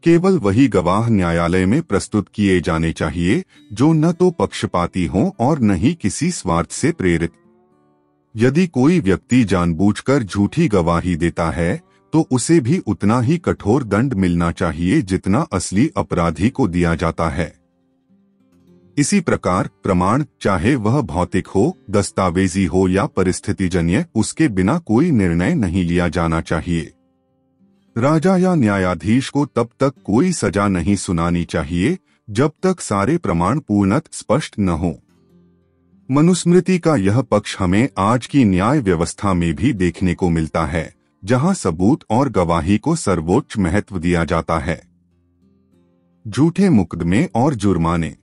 केवल वही गवाह न्यायालय में प्रस्तुत किए जाने चाहिए जो न तो पक्षपाती हों और न ही किसी स्वार्थ से प्रेरित। यदि कोई व्यक्ति जानबूझकर झूठी गवाही देता है तो उसे भी उतना ही कठोर दंड मिलना चाहिए जितना असली अपराधी को दिया जाता है। इसी प्रकार प्रमाण, चाहे वह भौतिक हो, दस्तावेजी हो या परिस्थितिजन्य, उसके बिना कोई निर्णय नहीं लिया जाना चाहिए। राजा या न्यायाधीश को तब तक कोई सजा नहीं सुनानी चाहिए जब तक सारे प्रमाण पूर्णतः स्पष्ट न हो। मनुस्मृति का यह पक्ष हमें आज की न्याय व्यवस्था में भी देखने को मिलता है, जहां सबूत और गवाही को सर्वोच्च महत्व दिया जाता है। झूठे मुकदमे और जुर्माने।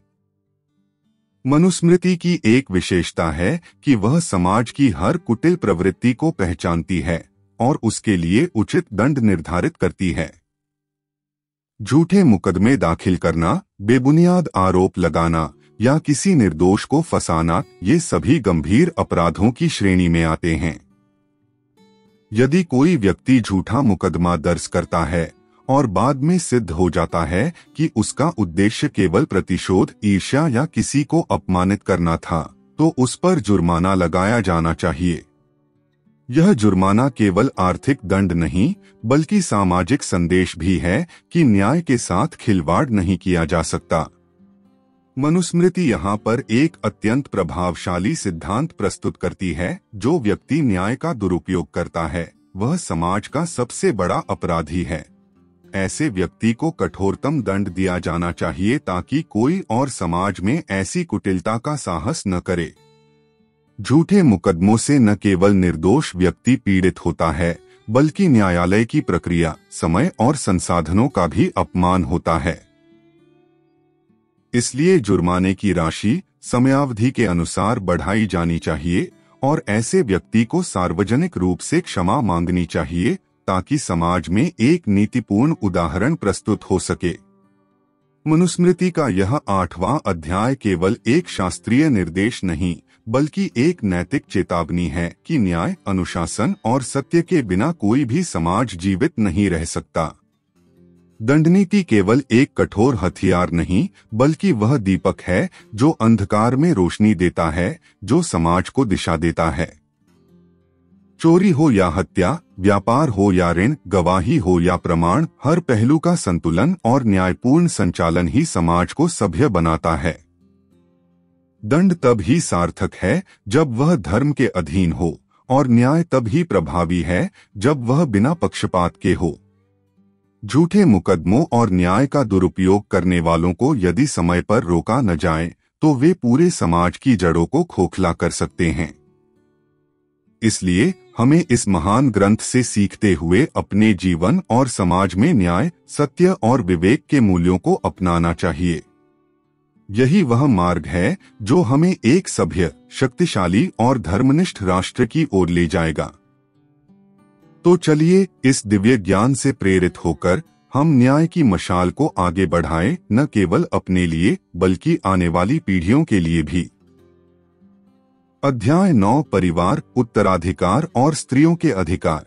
मनुस्मृति की एक विशेषता है कि वह समाज की हर कुटिल प्रवृत्ति को पहचानती है और उसके लिए उचित दंड निर्धारित करती है। झूठे मुकदमे दाखिल करना, बेबुनियाद आरोप लगाना या किसी निर्दोष को फंसाना, ये सभी गंभीर अपराधों की श्रेणी में आते हैं। यदि कोई व्यक्ति झूठा मुकदमा दर्ज करता है और बाद में सिद्ध हो जाता है कि उसका उद्देश्य केवल प्रतिशोध, ईर्ष्या या किसी को अपमानित करना था, तो उस पर जुर्माना लगाया जाना चाहिए। यह जुर्माना केवल आर्थिक दंड नहीं, बल्कि सामाजिक संदेश भी है कि न्याय के साथ खिलवाड़ नहीं किया जा सकता। मनुस्मृति यहाँ पर एक अत्यंत प्रभावशाली सिद्धांत प्रस्तुत करती है। जो व्यक्ति न्याय का दुरुपयोग करता है वह समाज का सबसे बड़ा अपराधी है। ऐसे व्यक्ति को कठोरतम दंड दिया जाना चाहिए ताकि कोई और समाज में ऐसी कुटिलता का साहस न करे। झूठे मुकदमों से न केवल निर्दोष व्यक्ति पीड़ित होता है, बल्कि न्यायालय की प्रक्रिया, समय और संसाधनों का भी अपमान होता है। इसलिए जुर्माने की राशि समयावधि के अनुसार बढ़ाई जानी चाहिए और ऐसे व्यक्ति को सार्वजनिक रूप से क्षमा मांगनी चाहिए ताकि समाज में एक नीतिपूर्ण उदाहरण प्रस्तुत हो सके। मनुस्मृति का यह 8वां अध्याय केवल एक शास्त्रीय निर्देश नहीं, बल्कि एक नैतिक चेतावनी है कि न्याय, अनुशासन और सत्य के बिना कोई भी समाज जीवित नहीं रह सकता। दंडनीति केवल एक कठोर हथियार नहीं, बल्कि वह दीपक है जो अंधकार में रोशनी देता है, जो समाज को दिशा देता है। चोरी हो या हत्या, व्यापार हो या ऋण, गवाही हो या प्रमाण, हर पहलू का संतुलन और न्यायपूर्ण संचालन ही समाज को सभ्य बनाता है। दंड तब ही सार्थक है जब वह धर्म के अधीन हो और न्याय तब ही प्रभावी है जब वह बिना पक्षपात के हो। झूठे मुकदमों और न्याय का दुरुपयोग करने वालों को यदि समय पर रोका न जाए तो वे पूरे समाज की जड़ों को खोखला कर सकते हैं। इसलिए हमें इस महान ग्रंथ से सीखते हुए अपने जीवन और समाज में न्याय, सत्य और विवेक के मूल्यों को अपनाना चाहिए। यही वह मार्ग है जो हमें एक सभ्य, शक्तिशाली और धर्मनिष्ठ राष्ट्र की ओर ले जाएगा। तो चलिए इस दिव्य ज्ञान से प्रेरित होकर हम न्याय की मशाल को आगे बढ़ाएं, न केवल अपने लिए बल्कि आने वाली पीढ़ियों के लिए भी। अध्याय 9, परिवार, उत्तराधिकार और स्त्रियों के अधिकार।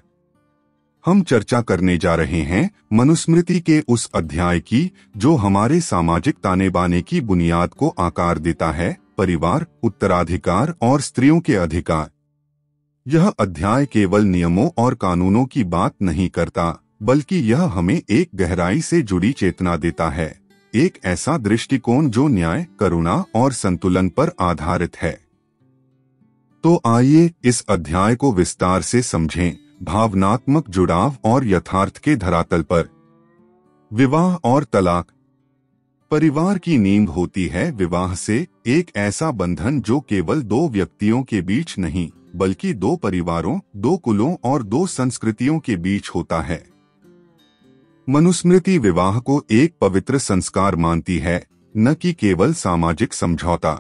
हम चर्चा करने जा रहे हैं मनुस्मृति के उस अध्याय की जो हमारे सामाजिक ताने बाने की बुनियाद को आकार देता है, परिवार, उत्तराधिकार और स्त्रियों के अधिकार। यह अध्याय केवल नियमों और कानूनों की बात नहीं करता, बल्कि यह हमें एक गहराई से जुड़ी चेतना देता है एक ऐसा दृष्टिकोण जो न्याय, करुणा और संतुलन पर आधारित है। तो आइए इस अध्याय को विस्तार से समझें, भावनात्मक जुड़ाव और यथार्थ के धरातल पर। विवाह और तलाक। परिवार की नींव होती है विवाह से, एक ऐसा बंधन जो केवल दो व्यक्तियों के बीच नहीं बल्कि दो परिवारों, दो कुलों और दो संस्कृतियों के बीच होता है। मनुस्मृति विवाह को एक पवित्र संस्कार मानती है, न कि केवल सामाजिक समझौता।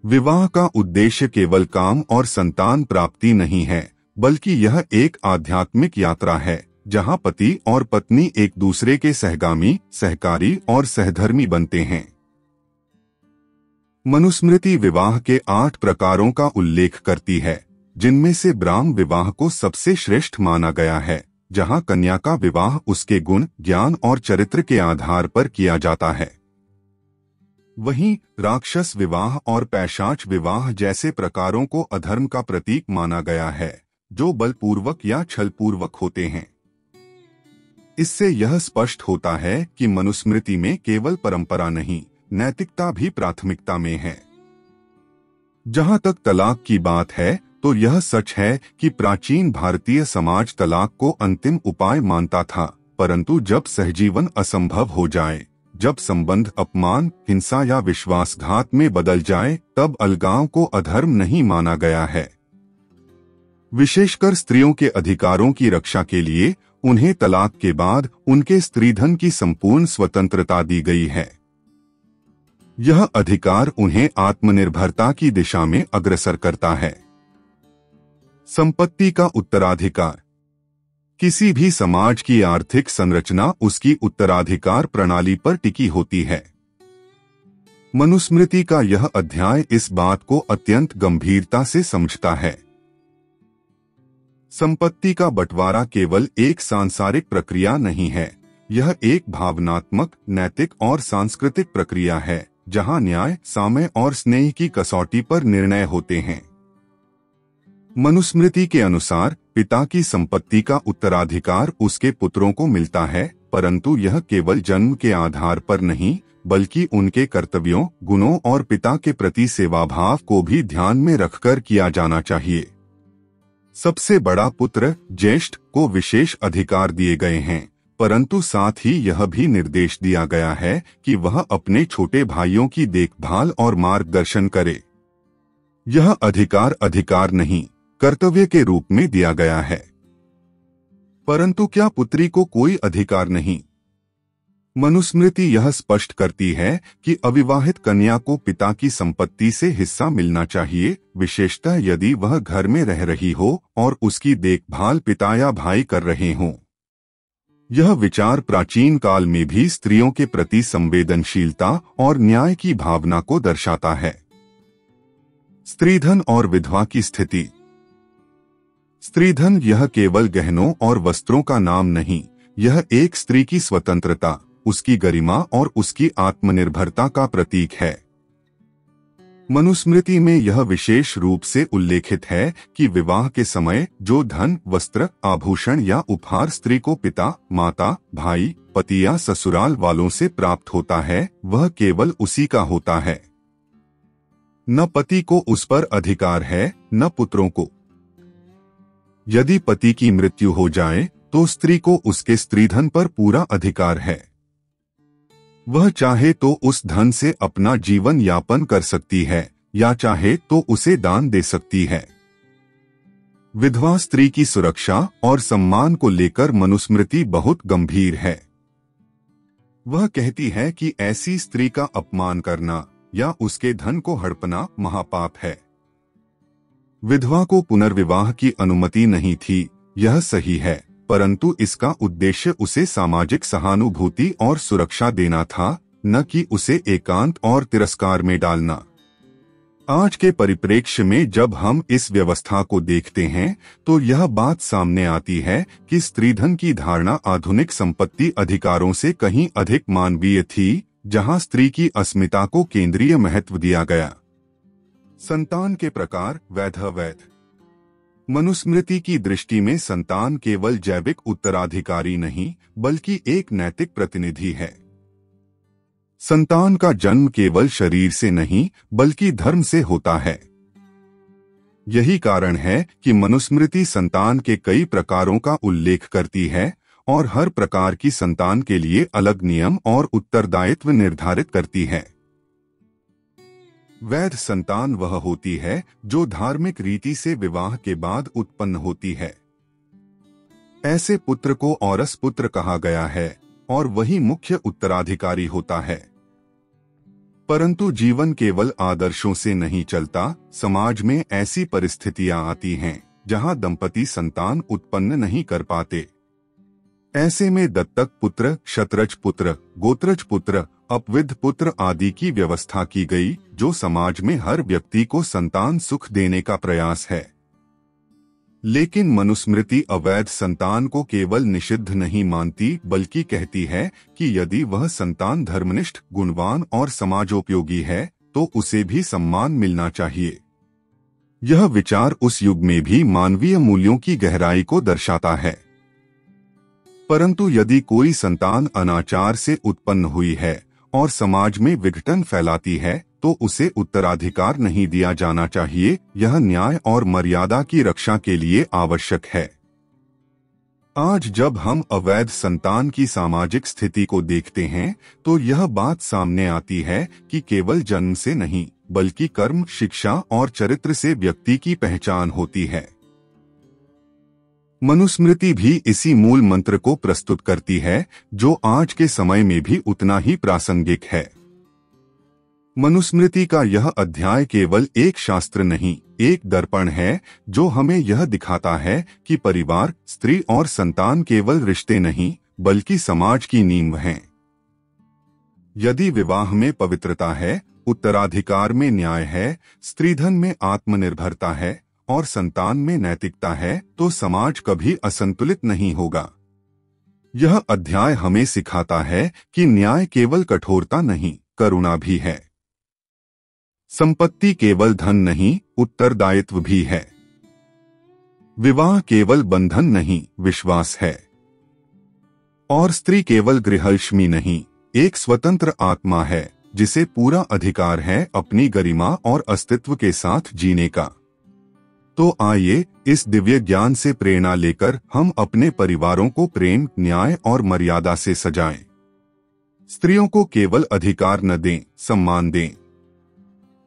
विवाह का उद्देश्य केवल काम और संतान प्राप्ति नहीं है, बल्कि यह एक आध्यात्मिक यात्रा है जहां पति और पत्नी एक दूसरे के सहगामी, सहकारी और सहधर्मी बनते हैं। मनुस्मृति विवाह के 8 प्रकारों का उल्लेख करती है, जिनमें से ब्राह्म विवाह को सबसे श्रेष्ठ माना गया है, जहां कन्या का विवाह उसके गुण, ज्ञान और चरित्र के आधार पर किया जाता है। वहीं राक्षस विवाह और पैशाच विवाह जैसे प्रकारों को अधर्म का प्रतीक माना गया है, जो बलपूर्वक या छलपूर्वक होते हैं। इससे यह स्पष्ट होता है कि मनुस्मृति में केवल परंपरा नहीं, नैतिकता भी प्राथमिकता में है। जहां तक तलाक की बात है, तो यह सच है कि प्राचीन भारतीय समाज तलाक को अंतिम उपाय मानता था, परंतु जब सहजीवन असंभव हो जाए, जब संबंध अपमान, हिंसा या विश्वासघात में बदल जाए, तब अलगाव को अधर्म नहीं माना गया है। विशेषकर स्त्रियों के अधिकारों की रक्षा के लिए उन्हें तलाक के बाद उनके स्त्रीधन की संपूर्ण स्वतंत्रता दी गई है। यह अधिकार उन्हें आत्मनिर्भरता की दिशा में अग्रसर करता है। संपत्ति का उत्तराधिकार। किसी भी समाज की आर्थिक संरचना उसकी उत्तराधिकार प्रणाली पर टिकी होती है। मनुस्मृति का यह अध्याय इस बात को अत्यंत गंभीरता से समझता है। संपत्ति का बंटवारा केवल एक सांसारिक प्रक्रिया नहीं है, यह एक भावनात्मक, नैतिक और सांस्कृतिक प्रक्रिया है, जहां न्याय, साम्य और स्नेह की कसौटी पर निर्णय होते हैं। मनुस्मृति के अनुसार पिता की संपत्ति का उत्तराधिकार उसके पुत्रों को मिलता है, परंतु यह केवल जन्म के आधार पर नहीं, बल्कि उनके कर्तव्यों, गुणों और पिता के प्रति सेवाभाव को भी ध्यान में रखकर किया जाना चाहिए। सबसे बड़ा पुत्र, ज्येष्ठ, को विशेष अधिकार दिए गए हैं, परंतु साथ ही यह भी निर्देश दिया गया है कि वह अपने छोटे भाइयों की देखभाल और मार्गदर्शन करे। यह अधिकार नहीं, कर्तव्य के रूप में दिया गया है। परंतु क्या पुत्री को कोई अधिकार नहीं? मनुस्मृति यह स्पष्ट करती है कि अविवाहित कन्या को पिता की संपत्ति से हिस्सा मिलना चाहिए, विशेषतः यदि वह घर में रह रही हो और उसकी देखभाल पिता या भाई कर रहे हों। यह विचार प्राचीन काल में भी स्त्रियों के प्रति संवेदनशीलता और न्याय की भावना को दर्शाता है। स्त्रीधन और विधवा की स्थिति। स्त्रीधन यह केवल गहनों और वस्त्रों का नाम नहीं, यह एक स्त्री की स्वतंत्रता, उसकी गरिमा और उसकी आत्मनिर्भरता का प्रतीक है। मनुस्मृति में यह विशेष रूप से उल्लेखित है कि विवाह के समय जो धन, वस्त्र, आभूषण या उपहार स्त्री को पिता, माता, भाई, पति या ससुराल वालों से प्राप्त होता है, वह केवल उसी का होता है। न पति को उस पर अधिकार है, न पुत्रों को। यदि पति की मृत्यु हो जाए तो स्त्री को उसके स्त्रीधन पर पूरा अधिकार है। वह चाहे तो उस धन से अपना जीवन यापन कर सकती है या चाहे तो उसे दान दे सकती है। विधवा स्त्री की सुरक्षा और सम्मान को लेकर मनुस्मृति बहुत गंभीर है। वह कहती है कि ऐसी स्त्री का अपमान करना या उसके धन को हड़पना महापाप है। विधवा को पुनर्विवाह की अनुमति नहीं थी, यह सही है, परंतु इसका उद्देश्य उसे सामाजिक सहानुभूति और सुरक्षा देना था, न कि उसे एकांत और तिरस्कार में डालना। आज के परिप्रेक्ष्य में जब हम इस व्यवस्था को देखते हैं तो यह बात सामने आती है कि स्त्रीधन की धारणा आधुनिक संपत्ति अधिकारों से कहीं अधिक मानवीय थी, जहां स्त्री की अस्मिता को केंद्रीय महत्व दिया गया। संतान के प्रकार, वैध। मनुस्मृति की दृष्टि में संतान केवल जैविक उत्तराधिकारी नहीं, बल्कि एक नैतिक प्रतिनिधि है। संतान का जन्म केवल शरीर से नहीं बल्कि धर्म से होता है। यही कारण है कि मनुस्मृति संतान के कई प्रकारों का उल्लेख करती है और हर प्रकार की संतान के लिए अलग नियम और उत्तरदायित्व निर्धारित करती है। वैध संतान वह होती है जो धार्मिक रीति से विवाह के बाद उत्पन्न होती है। ऐसे पुत्र को औरस पुत्र कहा गया है और वही मुख्य उत्तराधिकारी होता है। परंतु जीवन केवल आदर्शों से नहीं चलता। समाज में ऐसी परिस्थितियां आती हैं जहां दंपति संतान उत्पन्न नहीं कर पाते। ऐसे में दत्तक पुत्र, क्षत्रज पुत्र, गोत्रज पुत्र, अपविध पुत्र आदि की व्यवस्था की गई, जो समाज में हर व्यक्ति को संतान सुख देने का प्रयास है। लेकिन मनुस्मृति अवैध संतान को केवल निषिद्ध नहीं मानती बल्कि कहती है कि यदि वह संतान धर्मनिष्ठ, गुणवान और समाजोपयोगी है तो उसे भी सम्मान मिलना चाहिए। यह विचार उस युग में भी मानवीय मूल्यों की गहराई को दर्शाता है। परंतु यदि कोई संतान अनाचार से उत्पन्न हुई है और समाज में विघटन फैलाती है तो उसे उत्तराधिकार नहीं दिया जाना चाहिए। यह न्याय और मर्यादा की रक्षा के लिए आवश्यक है। आज जब हम अवैध संतान की सामाजिक स्थिति को देखते हैं तो यह बात सामने आती है कि केवल जन्म से नहीं बल्कि कर्म, शिक्षा और चरित्र से व्यक्ति की पहचान होती है। मनुस्मृति भी इसी मूल मंत्र को प्रस्तुत करती है, जो आज के समय में भी उतना ही प्रासंगिक है। मनुस्मृति का यह अध्याय केवल एक शास्त्र नहीं, एक दर्पण है जो हमें यह दिखाता है कि परिवार, स्त्री और संतान केवल रिश्ते नहीं बल्कि समाज की नींव हैं। यदि विवाह में पवित्रता है, उत्तराधिकार में न्याय है, स्त्रीधन में आत्मनिर्भरता है और संतान में नैतिकता है तो समाज कभी असंतुलित नहीं होगा। यह अध्याय हमें सिखाता है कि न्याय केवल कठोरता नहीं, करुणा भी है। संपत्ति केवल धन नहीं, उत्तरदायित्व भी है। विवाह केवल बंधन नहीं, विश्वास है। और स्त्री केवल गृहलक्ष्मी नहीं, एक स्वतंत्र आत्मा है जिसे पूरा अधिकार है अपनी गरिमा और अस्तित्व के साथ जीने का। तो आइए इस दिव्य ज्ञान से प्रेरणा लेकर हम अपने परिवारों को प्रेम, न्याय और मर्यादा से सजाएं। स्त्रियों को केवल अधिकार न दें, सम्मान दें।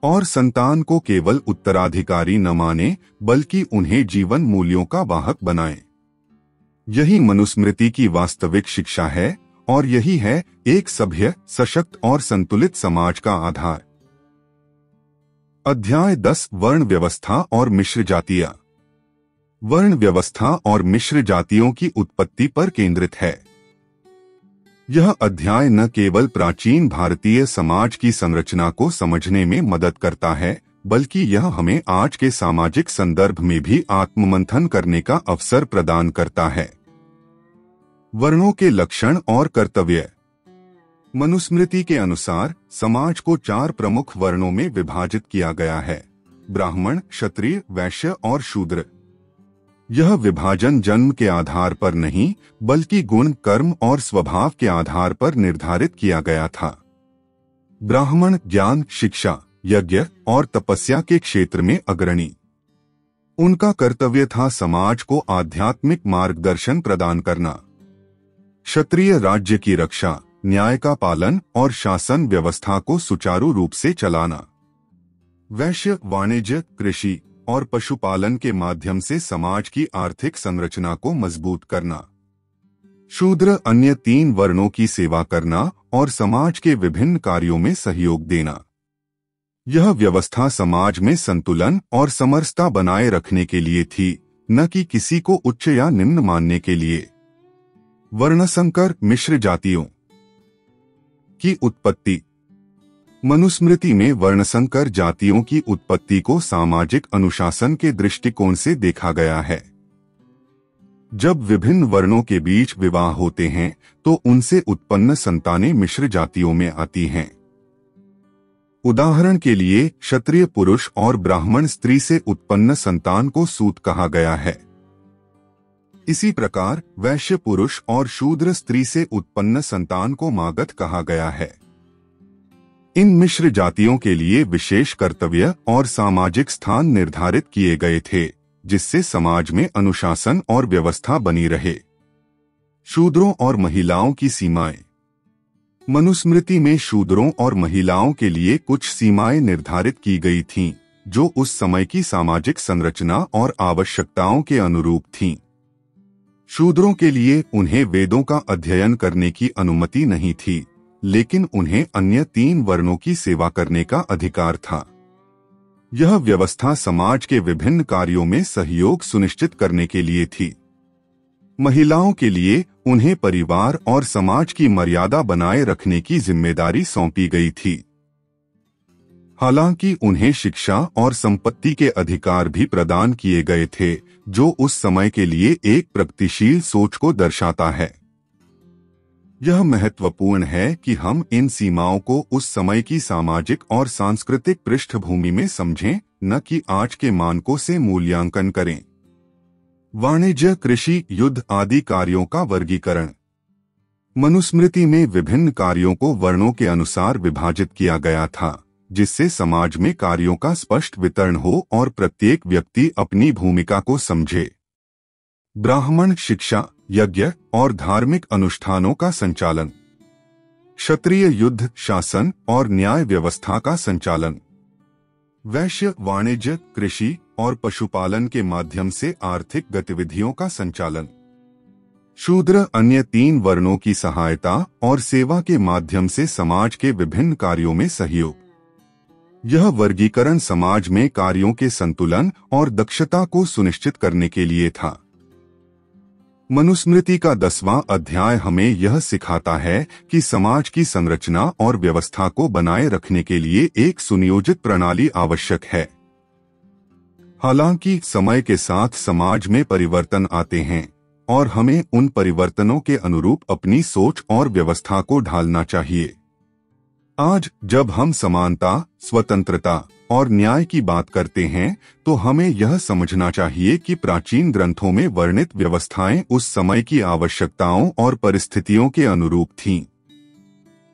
और संतान को केवल उत्तराधिकारी न माने बल्कि उन्हें जीवन मूल्यों का वाहक बनाएं। यही मनुस्मृति की वास्तविक शिक्षा है और यही है एक सभ्य, सशक्त और संतुलित समाज का आधार। अध्याय 10 वर्ण व्यवस्था और मिश्र जातियां। वर्ण व्यवस्था और मिश्र जातियों की उत्पत्ति पर केंद्रित है। यह अध्याय न केवल प्राचीन भारतीय समाज की संरचना को समझने में मदद करता है बल्कि यह हमें आज के सामाजिक संदर्भ में भी आत्ममंथन करने का अवसर प्रदान करता है। वर्णों के लक्षण और कर्तव्य। मनुस्मृति के अनुसार समाज को 4 प्रमुख वर्णों में विभाजित किया गया है: ब्राह्मण, क्षत्रिय, वैश्य और शूद्र। यह विभाजन जन्म के आधार पर नहीं बल्कि गुण, कर्म और स्वभाव के आधार पर निर्धारित किया गया था। ब्राह्मण ज्ञान, शिक्षा, यज्ञ और तपस्या के क्षेत्र में अग्रणी। उनका कर्तव्य था समाज को आध्यात्मिक मार्गदर्शन प्रदान करना। क्षत्रिय राज्य की रक्षा, न्याय का पालन और शासन व्यवस्था को सुचारू रूप से चलाना। वैश्य वाणिज्य, कृषि और पशुपालन के माध्यम से समाज की आर्थिक संरचना को मजबूत करना। शूद्र अन्य 3 वर्णों की सेवा करना और समाज के विभिन्न कार्यों में सहयोग देना। यह व्यवस्था समाज में संतुलन और समरसता बनाए रखने के लिए थी, न कि किसी को उच्च या निम्न मानने के लिए। वर्णसंकर मिश्र जातियों की उत्पत्ति। मनुस्मृति में वर्णसंकर जातियों की उत्पत्ति को सामाजिक अनुशासन के दृष्टिकोण से देखा गया है। जब विभिन्न वर्णों के बीच विवाह होते हैं तो उनसे उत्पन्न संतानें मिश्र जातियों में आती हैं। उदाहरण के लिए क्षत्रिय पुरुष और ब्राह्मण स्त्री से उत्पन्न संतान को सूत कहा गया है। इसी प्रकार वैश्य पुरुष और शूद्र स्त्री से उत्पन्न संतान को मागध कहा गया है। इन मिश्र जातियों के लिए विशेष कर्तव्य और सामाजिक स्थान निर्धारित किए गए थे, जिससे समाज में अनुशासन और व्यवस्था बनी रहे। शूद्रों और महिलाओं की सीमाएं। मनुस्मृति में शूद्रों और महिलाओं के लिए कुछ सीमाएं निर्धारित की गई थीं, जो उस समय की सामाजिक संरचना और आवश्यकताओं के अनुरूप थीं। शूद्रों के लिए उन्हें वेदों का अध्ययन करने की अनुमति नहीं थी, लेकिन उन्हें अन्य 3 वर्णों की सेवा करने का अधिकार था। यह व्यवस्था समाज के विभिन्न कार्यों में सहयोग सुनिश्चित करने के लिए थी। महिलाओं के लिए उन्हें परिवार और समाज की मर्यादा बनाए रखने की जिम्मेदारी सौंपी गई थी। हालांकि उन्हें शिक्षा और संपत्ति के अधिकार भी प्रदान किए गए थे, जो उस समय के लिए एक प्रगतिशील सोच को दर्शाता है। यह महत्वपूर्ण है कि हम इन सीमाओं को उस समय की सामाजिक और सांस्कृतिक पृष्ठभूमि में समझें, न कि आज के मानकों से मूल्यांकन करें। वाणिज्य, कृषि, युद्ध आदि कार्यों का वर्गीकरण। मनुस्मृति में विभिन्न कार्यों को वर्णों के अनुसार विभाजित किया गया था, जिससे समाज में कार्यों का स्पष्ट वितरण हो और प्रत्येक व्यक्ति अपनी भूमिका को समझे। ब्राह्मण, शिक्षा, यज्ञ और धार्मिक अनुष्ठानों का संचालन। क्षत्रिय, युद्ध, शासन और न्याय व्यवस्था का संचालन। वैश्य, वाणिज्य, कृषि और पशुपालन के माध्यम से आर्थिक गतिविधियों का संचालन। शूद्र, अन्य 3 वर्णों की सहायता और सेवा के माध्यम से समाज के विभिन्न कार्यों में सहयोग। यह वर्गीकरण समाज में कार्यों के संतुलन और दक्षता को सुनिश्चित करने के लिए था। मनुस्मृति का 10वां अध्याय हमें यह सिखाता है कि समाज की संरचना और व्यवस्था को बनाए रखने के लिए एक सुनियोजित प्रणाली आवश्यक है। हालांकि समय के साथ समाज में परिवर्तन आते हैं और हमें उन परिवर्तनों के अनुरूप अपनी सोच और व्यवस्था को ढालना चाहिए। आज जब हम समानता, स्वतंत्रता और न्याय की बात करते हैं, तो हमें यह समझना चाहिए कि प्राचीन ग्रंथों में वर्णित व्यवस्थाएं उस समय की आवश्यकताओं और परिस्थितियों के अनुरूप थीं।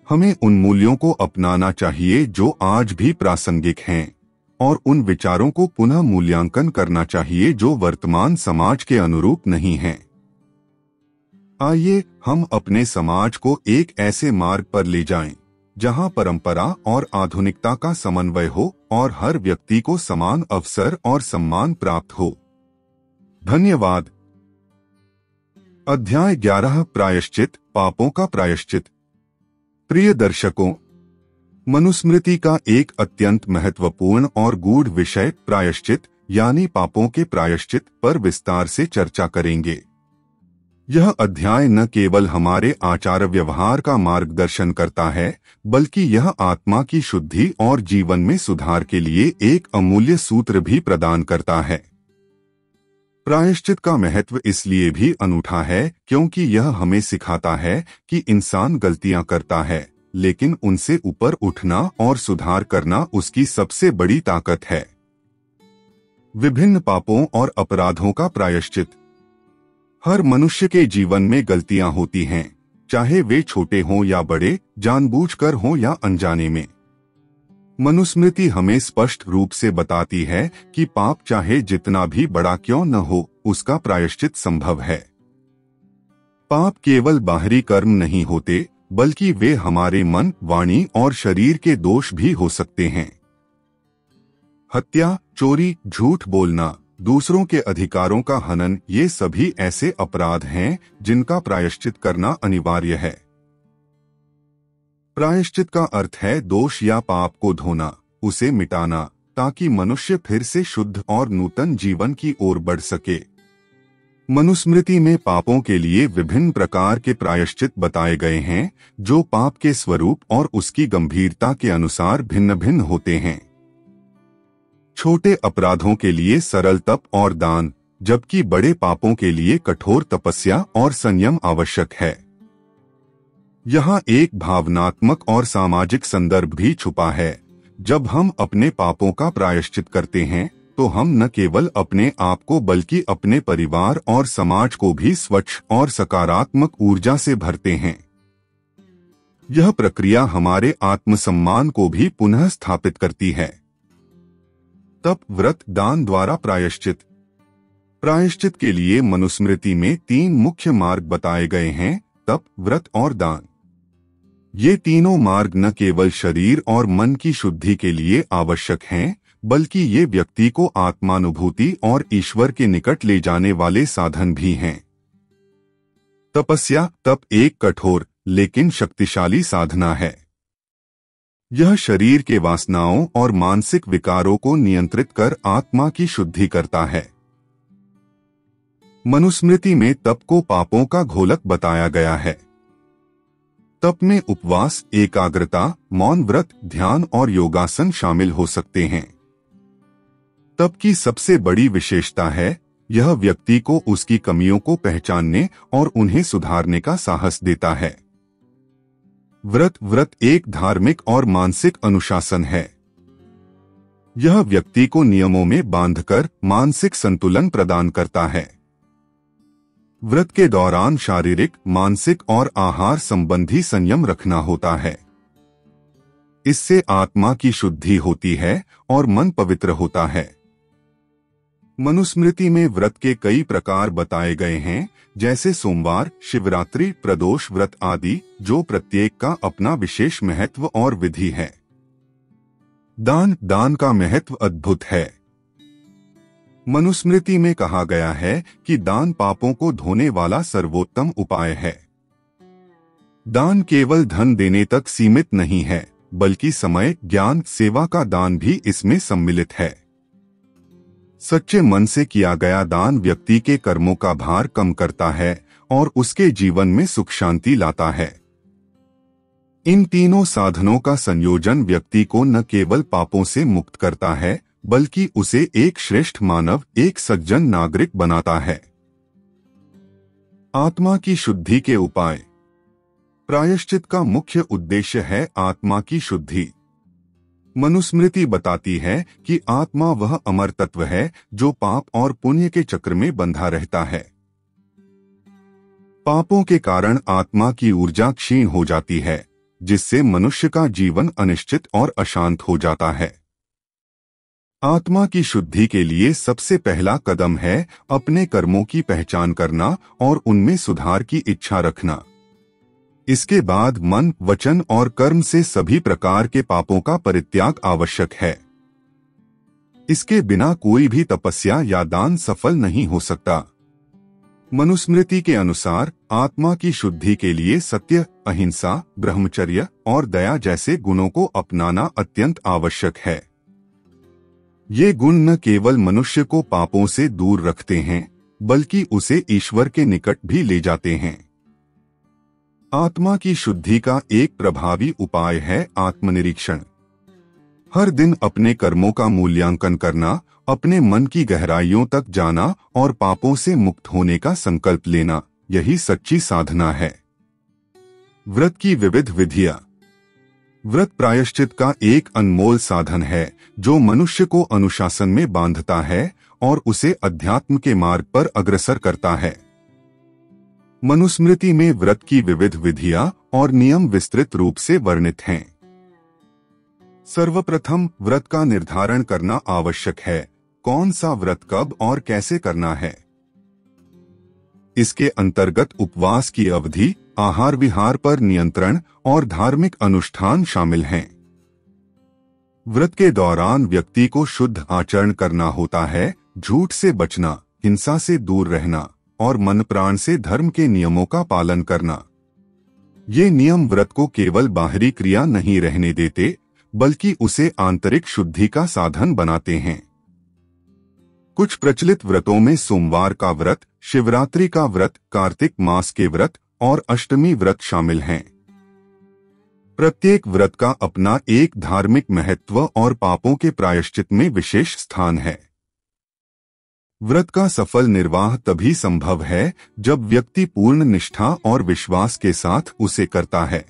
हमें उन मूल्यों को अपनाना चाहिए जो आज भी प्रासंगिक हैं, और उन विचारों को पुनः मूल्यांकन करना चाहिए जो वर्तमान समाज के अनुरूप नहीं हैं। आइए हम अपने समाज को एक ऐसे मार्ग पर ले जाएं, जहां परंपरा और आधुनिकता का समन्वय हो और हर व्यक्ति को समान अवसर और सम्मान प्राप्त हो। धन्यवाद। अध्याय 11, प्रायश्चित, पापों का प्रायश्चित। प्रिय दर्शकों, मनुस्मृति का एक अत्यंत महत्वपूर्ण और गूढ़ विषय प्रायश्चित यानी पापों के प्रायश्चित पर विस्तार से चर्चा करेंगे। यह अध्याय न केवल हमारे आचार व्यवहार का मार्गदर्शन करता है, बल्कि यह आत्मा की शुद्धि और जीवन में सुधार के लिए एक अमूल्य सूत्र भी प्रदान करता है। प्रायश्चित का महत्व इसलिए भी अनूठा है क्योंकि यह हमें सिखाता है कि इंसान गलतियां करता है, लेकिन उनसे ऊपर उठना और सुधार करना उसकी सबसे बड़ी ताकत है। विभिन्न पापों और अपराधों का प्रायश्चित। हर मनुष्य के जीवन में गलतियां होती हैं, चाहे वे छोटे हों या बड़े, जानबूझकर हों या अनजाने में। मनुस्मृति हमें स्पष्ट रूप से बताती है कि पाप चाहे जितना भी बड़ा क्यों न हो, उसका प्रायश्चित संभव है। पाप केवल बाहरी कर्म नहीं होते, बल्कि वे हमारे मन, वाणी और शरीर के दोष भी हो सकते हैं। हत्या, चोरी, झूठ बोलना, दूसरों के अधिकारों का हनन, ये सभी ऐसे अपराध हैं जिनका प्रायश्चित करना अनिवार्य है। प्रायश्चित का अर्थ है दोष या पाप को धोना, उसे मिटाना, ताकि मनुष्य फिर से शुद्ध और नूतन जीवन की ओर बढ़ सके। मनुस्मृति में पापों के लिए विभिन्न प्रकार के प्रायश्चित बताए गए हैं, जो पाप के स्वरूप और उसकी गंभीरता के अनुसार भिन्न भिन्न होते हैं। छोटे अपराधों के लिए सरल तप और दान, जबकि बड़े पापों के लिए कठोर तपस्या और संयम आवश्यक है। यहाँ एक भावनात्मक और सामाजिक संदर्भ भी छुपा है। जब हम अपने पापों का प्रायश्चित करते हैं, तो हम न केवल अपने आप को बल्कि अपने परिवार और समाज को भी स्वच्छ और सकारात्मक ऊर्जा से भरते हैं। यह प्रक्रिया हमारे आत्मसम्मान को भी पुनः स्थापित करती है। तप, व्रत, दान द्वारा प्रायश्चित। प्रायश्चित के लिए मनुस्मृति में 3 मुख्य मार्ग बताए गए हैं: तप, व्रत और दान। ये तीनों मार्ग न केवल शरीर और मन की शुद्धि के लिए आवश्यक हैं, बल्कि ये व्यक्ति को आत्मानुभूति और ईश्वर के निकट ले जाने वाले साधन भी हैं। तपस्या, तप एक कठोर लेकिन शक्तिशाली साधना है। यह शरीर के वासनाओं और मानसिक विकारों को नियंत्रित कर आत्मा की शुद्धि करता है। मनुस्मृति में तप को पापों का घोलक बताया गया है। तप में उपवास, एकाग्रता, मौन व्रत, ध्यान और योगासन शामिल हो सकते हैं। तप की सबसे बड़ी विशेषता है, यह व्यक्ति को उसकी कमियों को पहचानने और उन्हें सुधारने का साहस देता है। व्रत एक धार्मिक और मानसिक अनुशासन है। यह व्यक्ति को नियमों में बांधकर मानसिक संतुलन प्रदान करता है। व्रत के दौरान शारीरिक, मानसिक और आहार संबंधी संयम रखना होता है। इससे आत्मा की शुद्धि होती है और मन पवित्र होता है। मनुस्मृति में व्रत के कई प्रकार बताए गए हैं, जैसे सोमवार, शिवरात्रि, प्रदोष व्रत आदि, जो प्रत्येक का अपना विशेष महत्व और विधि है। दान का महत्व अद्भुत है। मनुस्मृति में कहा गया है कि दान पापों को धोने वाला सर्वोत्तम उपाय है। दान केवल धन देने तक सीमित नहीं है, बल्कि समय, ज्ञान, सेवा का दान भी इसमें सम्मिलित है। सच्चे मन से किया गया दान व्यक्ति के कर्मों का भार कम करता है और उसके जीवन में सुख शांति लाता है। इन तीनों साधनों का संयोजन व्यक्ति को न केवल पापों से मुक्त करता है, बल्कि उसे एक श्रेष्ठ मानव, एक सज्जन नागरिक बनाता है। आत्मा की शुद्धि के उपाय। प्रायश्चित का मुख्य उद्देश्य है आत्मा की शुद्धि। मनुस्मृति बताती है कि आत्मा वह अमर तत्व है जो पाप और पुण्य के चक्र में बंधा रहता है। पापों के कारण आत्मा की ऊर्जा क्षीण हो जाती है, जिससे मनुष्य का जीवन अनिश्चित और अशांत हो जाता है। आत्मा की शुद्धि के लिए सबसे पहला कदम है अपने कर्मों की पहचान करना और उनमें सुधार की इच्छा रखना। इसके बाद मन, वचन और कर्म से सभी प्रकार के पापों का परित्याग आवश्यक है। इसके बिना कोई भी तपस्या या दान सफल नहीं हो सकता। मनुस्मृति के अनुसार आत्मा की शुद्धि के लिए सत्य, अहिंसा, ब्रह्मचर्य और दया जैसे गुणों को अपनाना अत्यंत आवश्यक है। ये गुण न केवल मनुष्य को पापों से दूर रखते हैं, बल्कि उसे ईश्वर के निकट भी ले जाते हैं। आत्मा की शुद्धि का एक प्रभावी उपाय है आत्मनिरीक्षण। हर दिन अपने कर्मों का मूल्यांकन करना, अपने मन की गहराइयों तक जाना और पापों से मुक्त होने का संकल्प लेना, यही सच्ची साधना है। व्रत की विविध विधियां। व्रत प्रायश्चित का एक अनमोल साधन है जो मनुष्य को अनुशासन में बांधता है और उसे अध्यात्म के मार्ग पर अग्रसर करता है। मनुस्मृति में व्रत की विविध विधियां और नियम विस्तृत रूप से वर्णित हैं। सर्वप्रथम व्रत का निर्धारण करना आवश्यक है। कौन सा व्रत कब और कैसे करना है? इसके अंतर्गत उपवास की अवधि, आहार विहार पर नियंत्रण और धार्मिक अनुष्ठान शामिल हैं। व्रत के दौरान व्यक्ति को शुद्ध आचरण करना होता है, झूठ से बचना, हिंसा से दूर रहना और मन प्राण से धर्म के नियमों का पालन करना। ये नियम व्रत को केवल बाहरी क्रिया नहीं रहने देते, बल्कि उसे आंतरिक शुद्धि का साधन बनाते हैं। कुछ प्रचलित व्रतों में सोमवार का व्रत, शिवरात्रि का व्रत, कार्तिक मास के व्रत और अष्टमी व्रत शामिल हैं। प्रत्येक व्रत का अपना एक धार्मिक महत्व और पापों के प्रायश्चित में विशेष स्थान है। व्रत का सफल निर्वाह तभी संभव है जब व्यक्ति पूर्ण निष्ठा और विश्वास के साथ उसे करता है।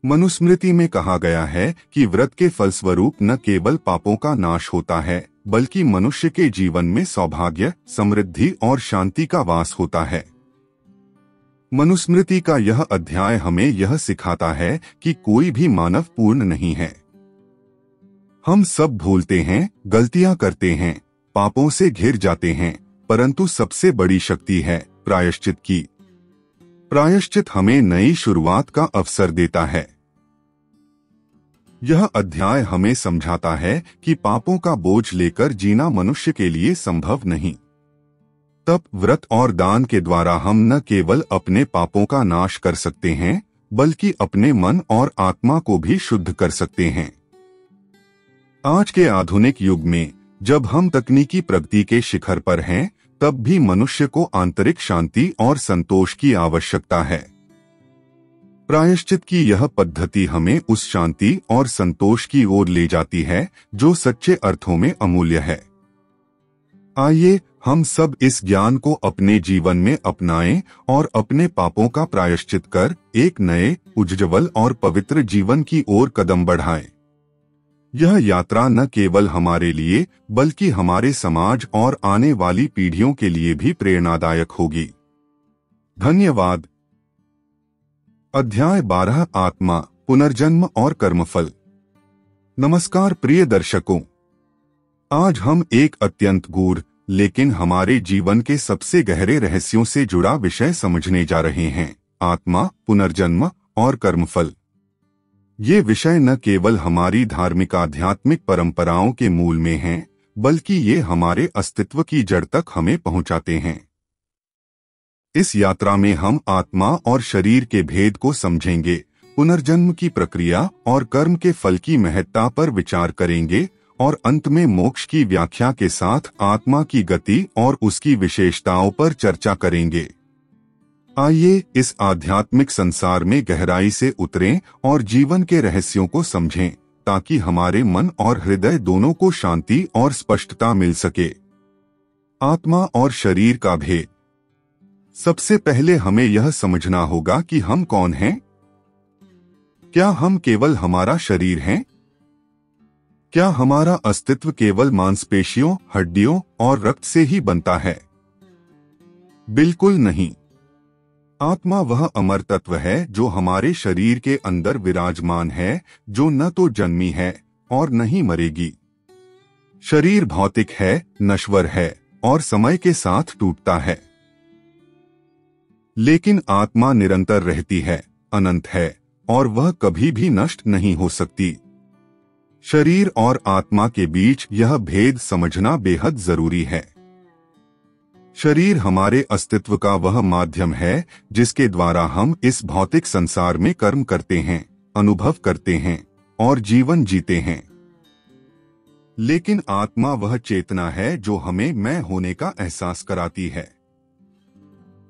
मनुस्मृति में कहा गया है कि व्रत के फलस्वरूप न केवल पापों का नाश होता है, बल्कि मनुष्य के जीवन में सौभाग्य, समृद्धि और शांति का वास होता है। मनुस्मृति का यह अध्याय हमें यह सिखाता है कि कोई भी मानव पूर्ण नहीं है। हम सब भूलते हैं, गलतियां करते हैं, पापों से घिर जाते हैं, परंतु सबसे बड़ी शक्ति है प्रायश्चित की। प्रायश्चित हमें नई शुरुआत का अवसर देता है। यह अध्याय हमें समझाता है कि पापों का बोझ लेकर जीना मनुष्य के लिए संभव नहीं। तप, व्रत और दान के द्वारा हम न केवल अपने पापों का नाश कर सकते हैं, बल्कि अपने मन और आत्मा को भी शुद्ध कर सकते हैं। आज के आधुनिक युग में जब हम तकनीकी प्रगति के शिखर पर हैं, तब भी मनुष्य को आंतरिक शांति और संतोष की आवश्यकता है। प्रायश्चित की यह पद्धति हमें उस शांति और संतोष की ओर ले जाती है जो सच्चे अर्थों में अमूल्य है। आइए हम सब इस ज्ञान को अपने जीवन में अपनाएं और अपने पापों का प्रायश्चित कर एक नए, उज्ज्वल और पवित्र जीवन की ओर कदम बढ़ाएं। यह यात्रा न केवल हमारे लिए बल्कि हमारे समाज और आने वाली पीढ़ियों के लिए भी प्रेरणादायक होगी। धन्यवाद। अध्याय 12 आत्मा, पुनर्जन्म और कर्मफल। नमस्कार प्रिय दर्शकों, आज हम एक अत्यंत गूढ़ लेकिन हमारे जीवन के सबसे गहरे रहस्यों से जुड़ा विषय समझने जा रहे हैं, आत्मा, पुनर्जन्म और कर्मफल। ये विषय न केवल हमारी धार्मिक आध्यात्मिक परंपराओं के मूल में हैं, बल्कि ये हमारे अस्तित्व की जड़ तक हमें पहुंचाते हैं। इस यात्रा में हम आत्मा और शरीर के भेद को समझेंगे, पुनर्जन्म की प्रक्रिया और कर्म के फल की महत्ता पर विचार करेंगे और अंत में मोक्ष की व्याख्या के साथ आत्मा की गति और उसकी विशेषताओं पर चर्चा करेंगे। आइए इस आध्यात्मिक संसार में गहराई से उतरें और जीवन के रहस्यों को समझें, ताकि हमारे मन और हृदय दोनों को शांति और स्पष्टता मिल सके। आत्मा और शरीर का भेद। सबसे पहले हमें यह समझना होगा कि हम कौन हैं। क्या हम केवल हमारा शरीर हैं? क्या हमारा अस्तित्व केवल मांसपेशियों, हड्डियों और रक्त से ही बनता है? बिल्कुल नहीं। आत्मा वह अमर तत्व है जो हमारे शरीर के अंदर विराजमान है, जो न तो जन्मी है और न ही मरेगी। शरीर भौतिक है, नश्वर है और समय के साथ टूटता है, लेकिन आत्मा निरंतर रहती है, अनंत है और वह कभी भी नष्ट नहीं हो सकती। शरीर और आत्मा के बीच यह भेद समझना बेहद जरूरी है। शरीर हमारे अस्तित्व का वह माध्यम है जिसके द्वारा हम इस भौतिक संसार में कर्म करते हैं, अनुभव करते हैं और जीवन जीते हैं। लेकिन आत्मा वह चेतना है जो हमें मैं होने का एहसास कराती है।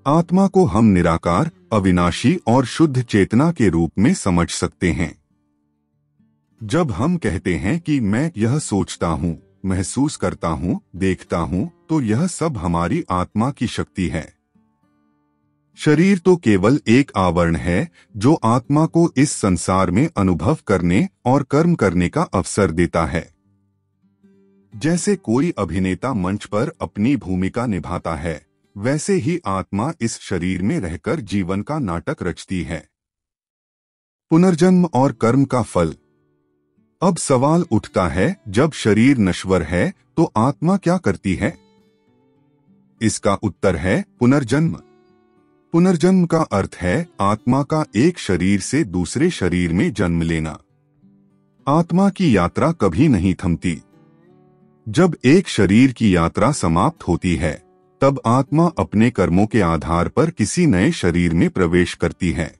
आत्मा को हम निराकार, अविनाशी और शुद्ध चेतना के रूप में समझ सकते हैं। जब हम कहते हैं कि मैं यह सोचता हूँ, महसूस करता हूँ, देखता हूँ, तो यह सब हमारी आत्मा की शक्ति है। शरीर तो केवल एक आवरण है जो आत्मा को इस संसार में अनुभव करने और कर्म करने का अवसर देता है। जैसे कोई अभिनेता मंच पर अपनी भूमिका निभाता है, वैसे ही आत्मा इस शरीर में रहकर जीवन का नाटक रचती है। पुनर्जन्म और कर्म का फल। अब सवाल उठता है, जब शरीर नश्वर है तो आत्मा क्या करती है? इसका उत्तर है पुनर्जन्म। पुनर्जन्म का अर्थ है आत्मा का एक शरीर से दूसरे शरीर में जन्म लेना। आत्मा की यात्रा कभी नहीं थमती। जब एक शरीर की यात्रा समाप्त होती है, तब आत्मा अपने कर्मों के आधार पर किसी नए शरीर में प्रवेश करती है।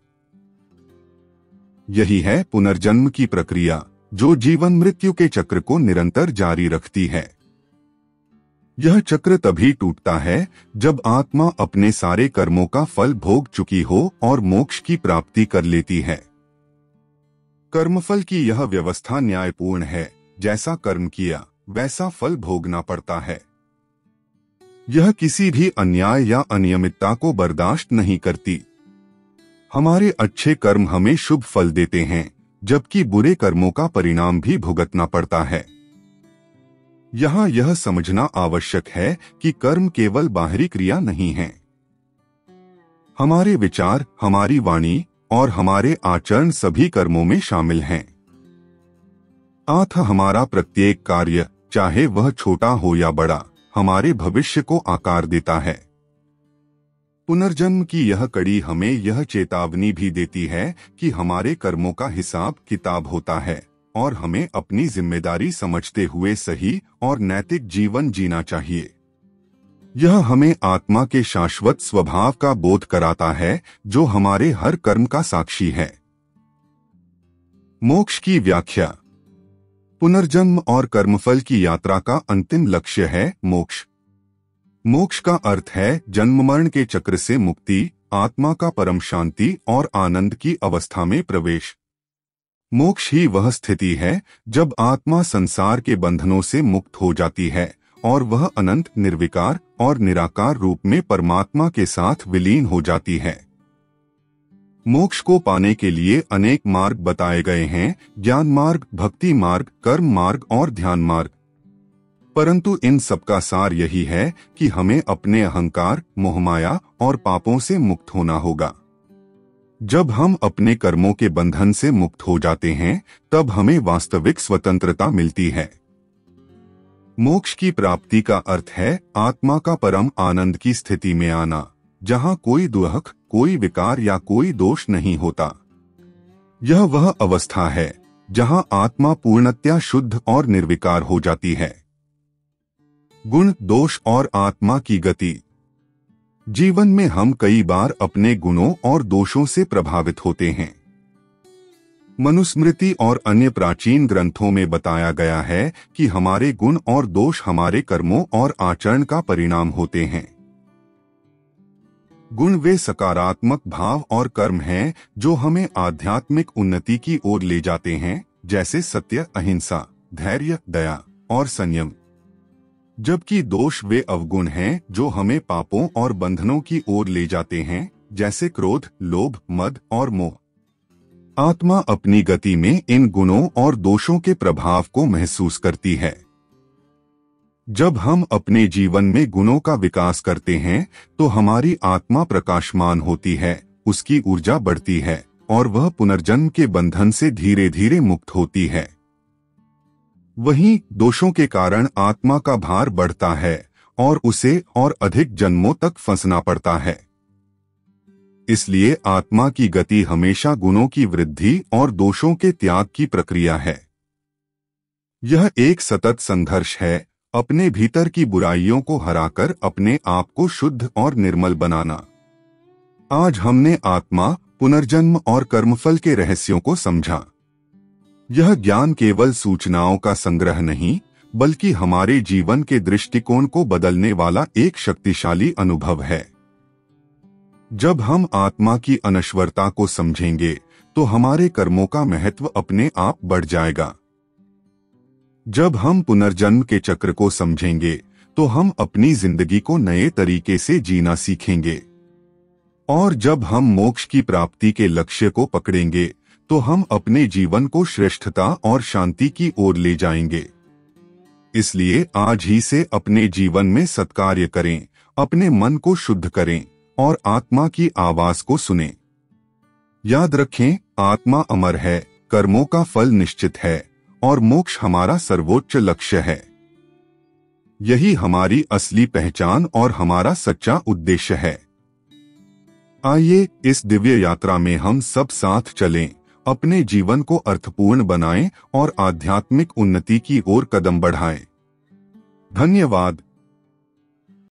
यही है पुनर्जन्म की प्रक्रिया, जो जीवन मृत्यु के चक्र को निरंतर जारी रखती है। यह चक्र तभी टूटता है जब आत्मा अपने सारे कर्मों का फल भोग चुकी हो और मोक्ष की प्राप्ति कर लेती है। कर्मफल की यह व्यवस्था न्यायपूर्ण है, जैसा कर्म किया वैसा फल भोगना पड़ता है। यह किसी भी अन्याय या अनियमितता को बर्दाश्त नहीं करती। हमारे अच्छे कर्म हमें शुभ फल देते हैं, जबकि बुरे कर्मों का परिणाम भी भुगतना पड़ता है। यहाँ यह समझना आवश्यक है कि कर्म केवल बाहरी क्रिया नहीं है। हमारे विचार, हमारी वाणी और हमारे आचरण सभी कर्मों में शामिल हैं। अतः हमारा प्रत्येक कार्य, चाहे वह छोटा हो या बड़ा, हमारे भविष्य को आकार देता है। पुनर्जन्म की यह कड़ी हमें यह चेतावनी भी देती है कि हमारे कर्मों का हिसाब किताब होता है और हमें अपनी जिम्मेदारी समझते हुए सही और नैतिक जीवन जीना चाहिए। यह हमें आत्मा के शाश्वत स्वभाव का बोध कराता है, जो हमारे हर कर्म का साक्षी है। मोक्ष की व्याख्या। पुनर्जन्म और कर्मफल की यात्रा का अंतिम लक्ष्य है मोक्ष। मोक्ष का अर्थ है जन्म मरण के चक्र से मुक्ति, आत्मा का परम शांति और आनंद की अवस्था में प्रवेश। मोक्ष ही वह स्थिति है जब आत्मा संसार के बंधनों से मुक्त हो जाती है और वह अनंत, निर्विकार और निराकार रूप में परमात्मा के साथ विलीन हो जाती है। मोक्ष को पाने के लिए अनेक मार्ग बताए गए हैं: ज्ञान मार्ग, भक्ति मार्ग, कर्म मार्ग और ध्यान मार्ग। परंतु इन सबका सार यही है कि हमें अपने अहंकार, मोहमाया और पापों से मुक्त होना होगा। जब हम अपने कर्मों के बंधन से मुक्त हो जाते हैं, तब हमें वास्तविक स्वतंत्रता मिलती है। मोक्ष की प्राप्ति का अर्थ है आत्मा का परम आनंद की स्थिति में आना, जहां कोई दुख, कोई विकार या कोई दोष नहीं होता। यह वह अवस्था है जहां आत्मा पूर्णतया शुद्ध और निर्विकार हो जाती है। गुण, दोष और आत्मा की गति। जीवन में हम कई बार अपने गुणों और दोषों से प्रभावित होते हैं। मनुस्मृति और अन्य प्राचीन ग्रंथों में बताया गया है कि हमारे गुण और दोष हमारे कर्मों और आचरण का परिणाम होते हैं। गुण वे सकारात्मक भाव और कर्म हैं जो हमें आध्यात्मिक उन्नति की ओर ले जाते हैं, जैसे सत्य, अहिंसा, धैर्य, दया और संयम। जबकि दोष वे अवगुण हैं जो हमें पापों और बंधनों की ओर ले जाते हैं, जैसे क्रोध, लोभ, मद और मोह। आत्मा अपनी गति में इन गुणों और दोषों के प्रभाव को महसूस करती है। जब हम अपने जीवन में गुणों का विकास करते हैं, तो हमारी आत्मा प्रकाशमान होती है, उसकी ऊर्जा बढ़ती है और वह पुनर्जन्म के बंधन से धीरे धीरे मुक्त होती है। वहीं दोषों के कारण आत्मा का भार बढ़ता है और उसे और अधिक जन्मों तक फंसना पड़ता है। इसलिए आत्मा की गति हमेशा गुणों की वृद्धि और दोषों के त्याग की प्रक्रिया है। यह एक सतत संघर्ष है, अपने भीतर की बुराइयों को हराकर अपने आप को शुद्ध और निर्मल बनाना। आज हमने आत्मा, पुनर्जन्म और कर्मफल के रहस्यों को समझा। यह ज्ञान केवल सूचनाओं का संग्रह नहीं, बल्कि हमारे जीवन के दृष्टिकोण को बदलने वाला एक शक्तिशाली अनुभव है। जब हम आत्मा की अनश्वरता को समझेंगे, तो हमारे कर्मों का महत्व अपने आप बढ़ जाएगा। जब हम पुनर्जन्म के चक्र को समझेंगे, तो हम अपनी जिंदगी को नए तरीके से जीना सीखेंगे। और जब हम मोक्ष की प्राप्ति के लक्ष्य को पकड़ेंगे, तो हम अपने जीवन को श्रेष्ठता और शांति की ओर ले जाएंगे। इसलिए आज ही से अपने जीवन में सत्कार्य करें, अपने मन को शुद्ध करें और आत्मा की आवाज को सुनें। याद रखें, आत्मा अमर है, कर्मों का फल निश्चित है और मोक्ष हमारा सर्वोच्च लक्ष्य है। यही हमारी असली पहचान और हमारा सच्चा उद्देश्य है। आइए इस दिव्य यात्रा में हम सब साथ चलें, अपने जीवन को अर्थपूर्ण बनाएं और आध्यात्मिक उन्नति की ओर कदम बढ़ाएं। धन्यवाद।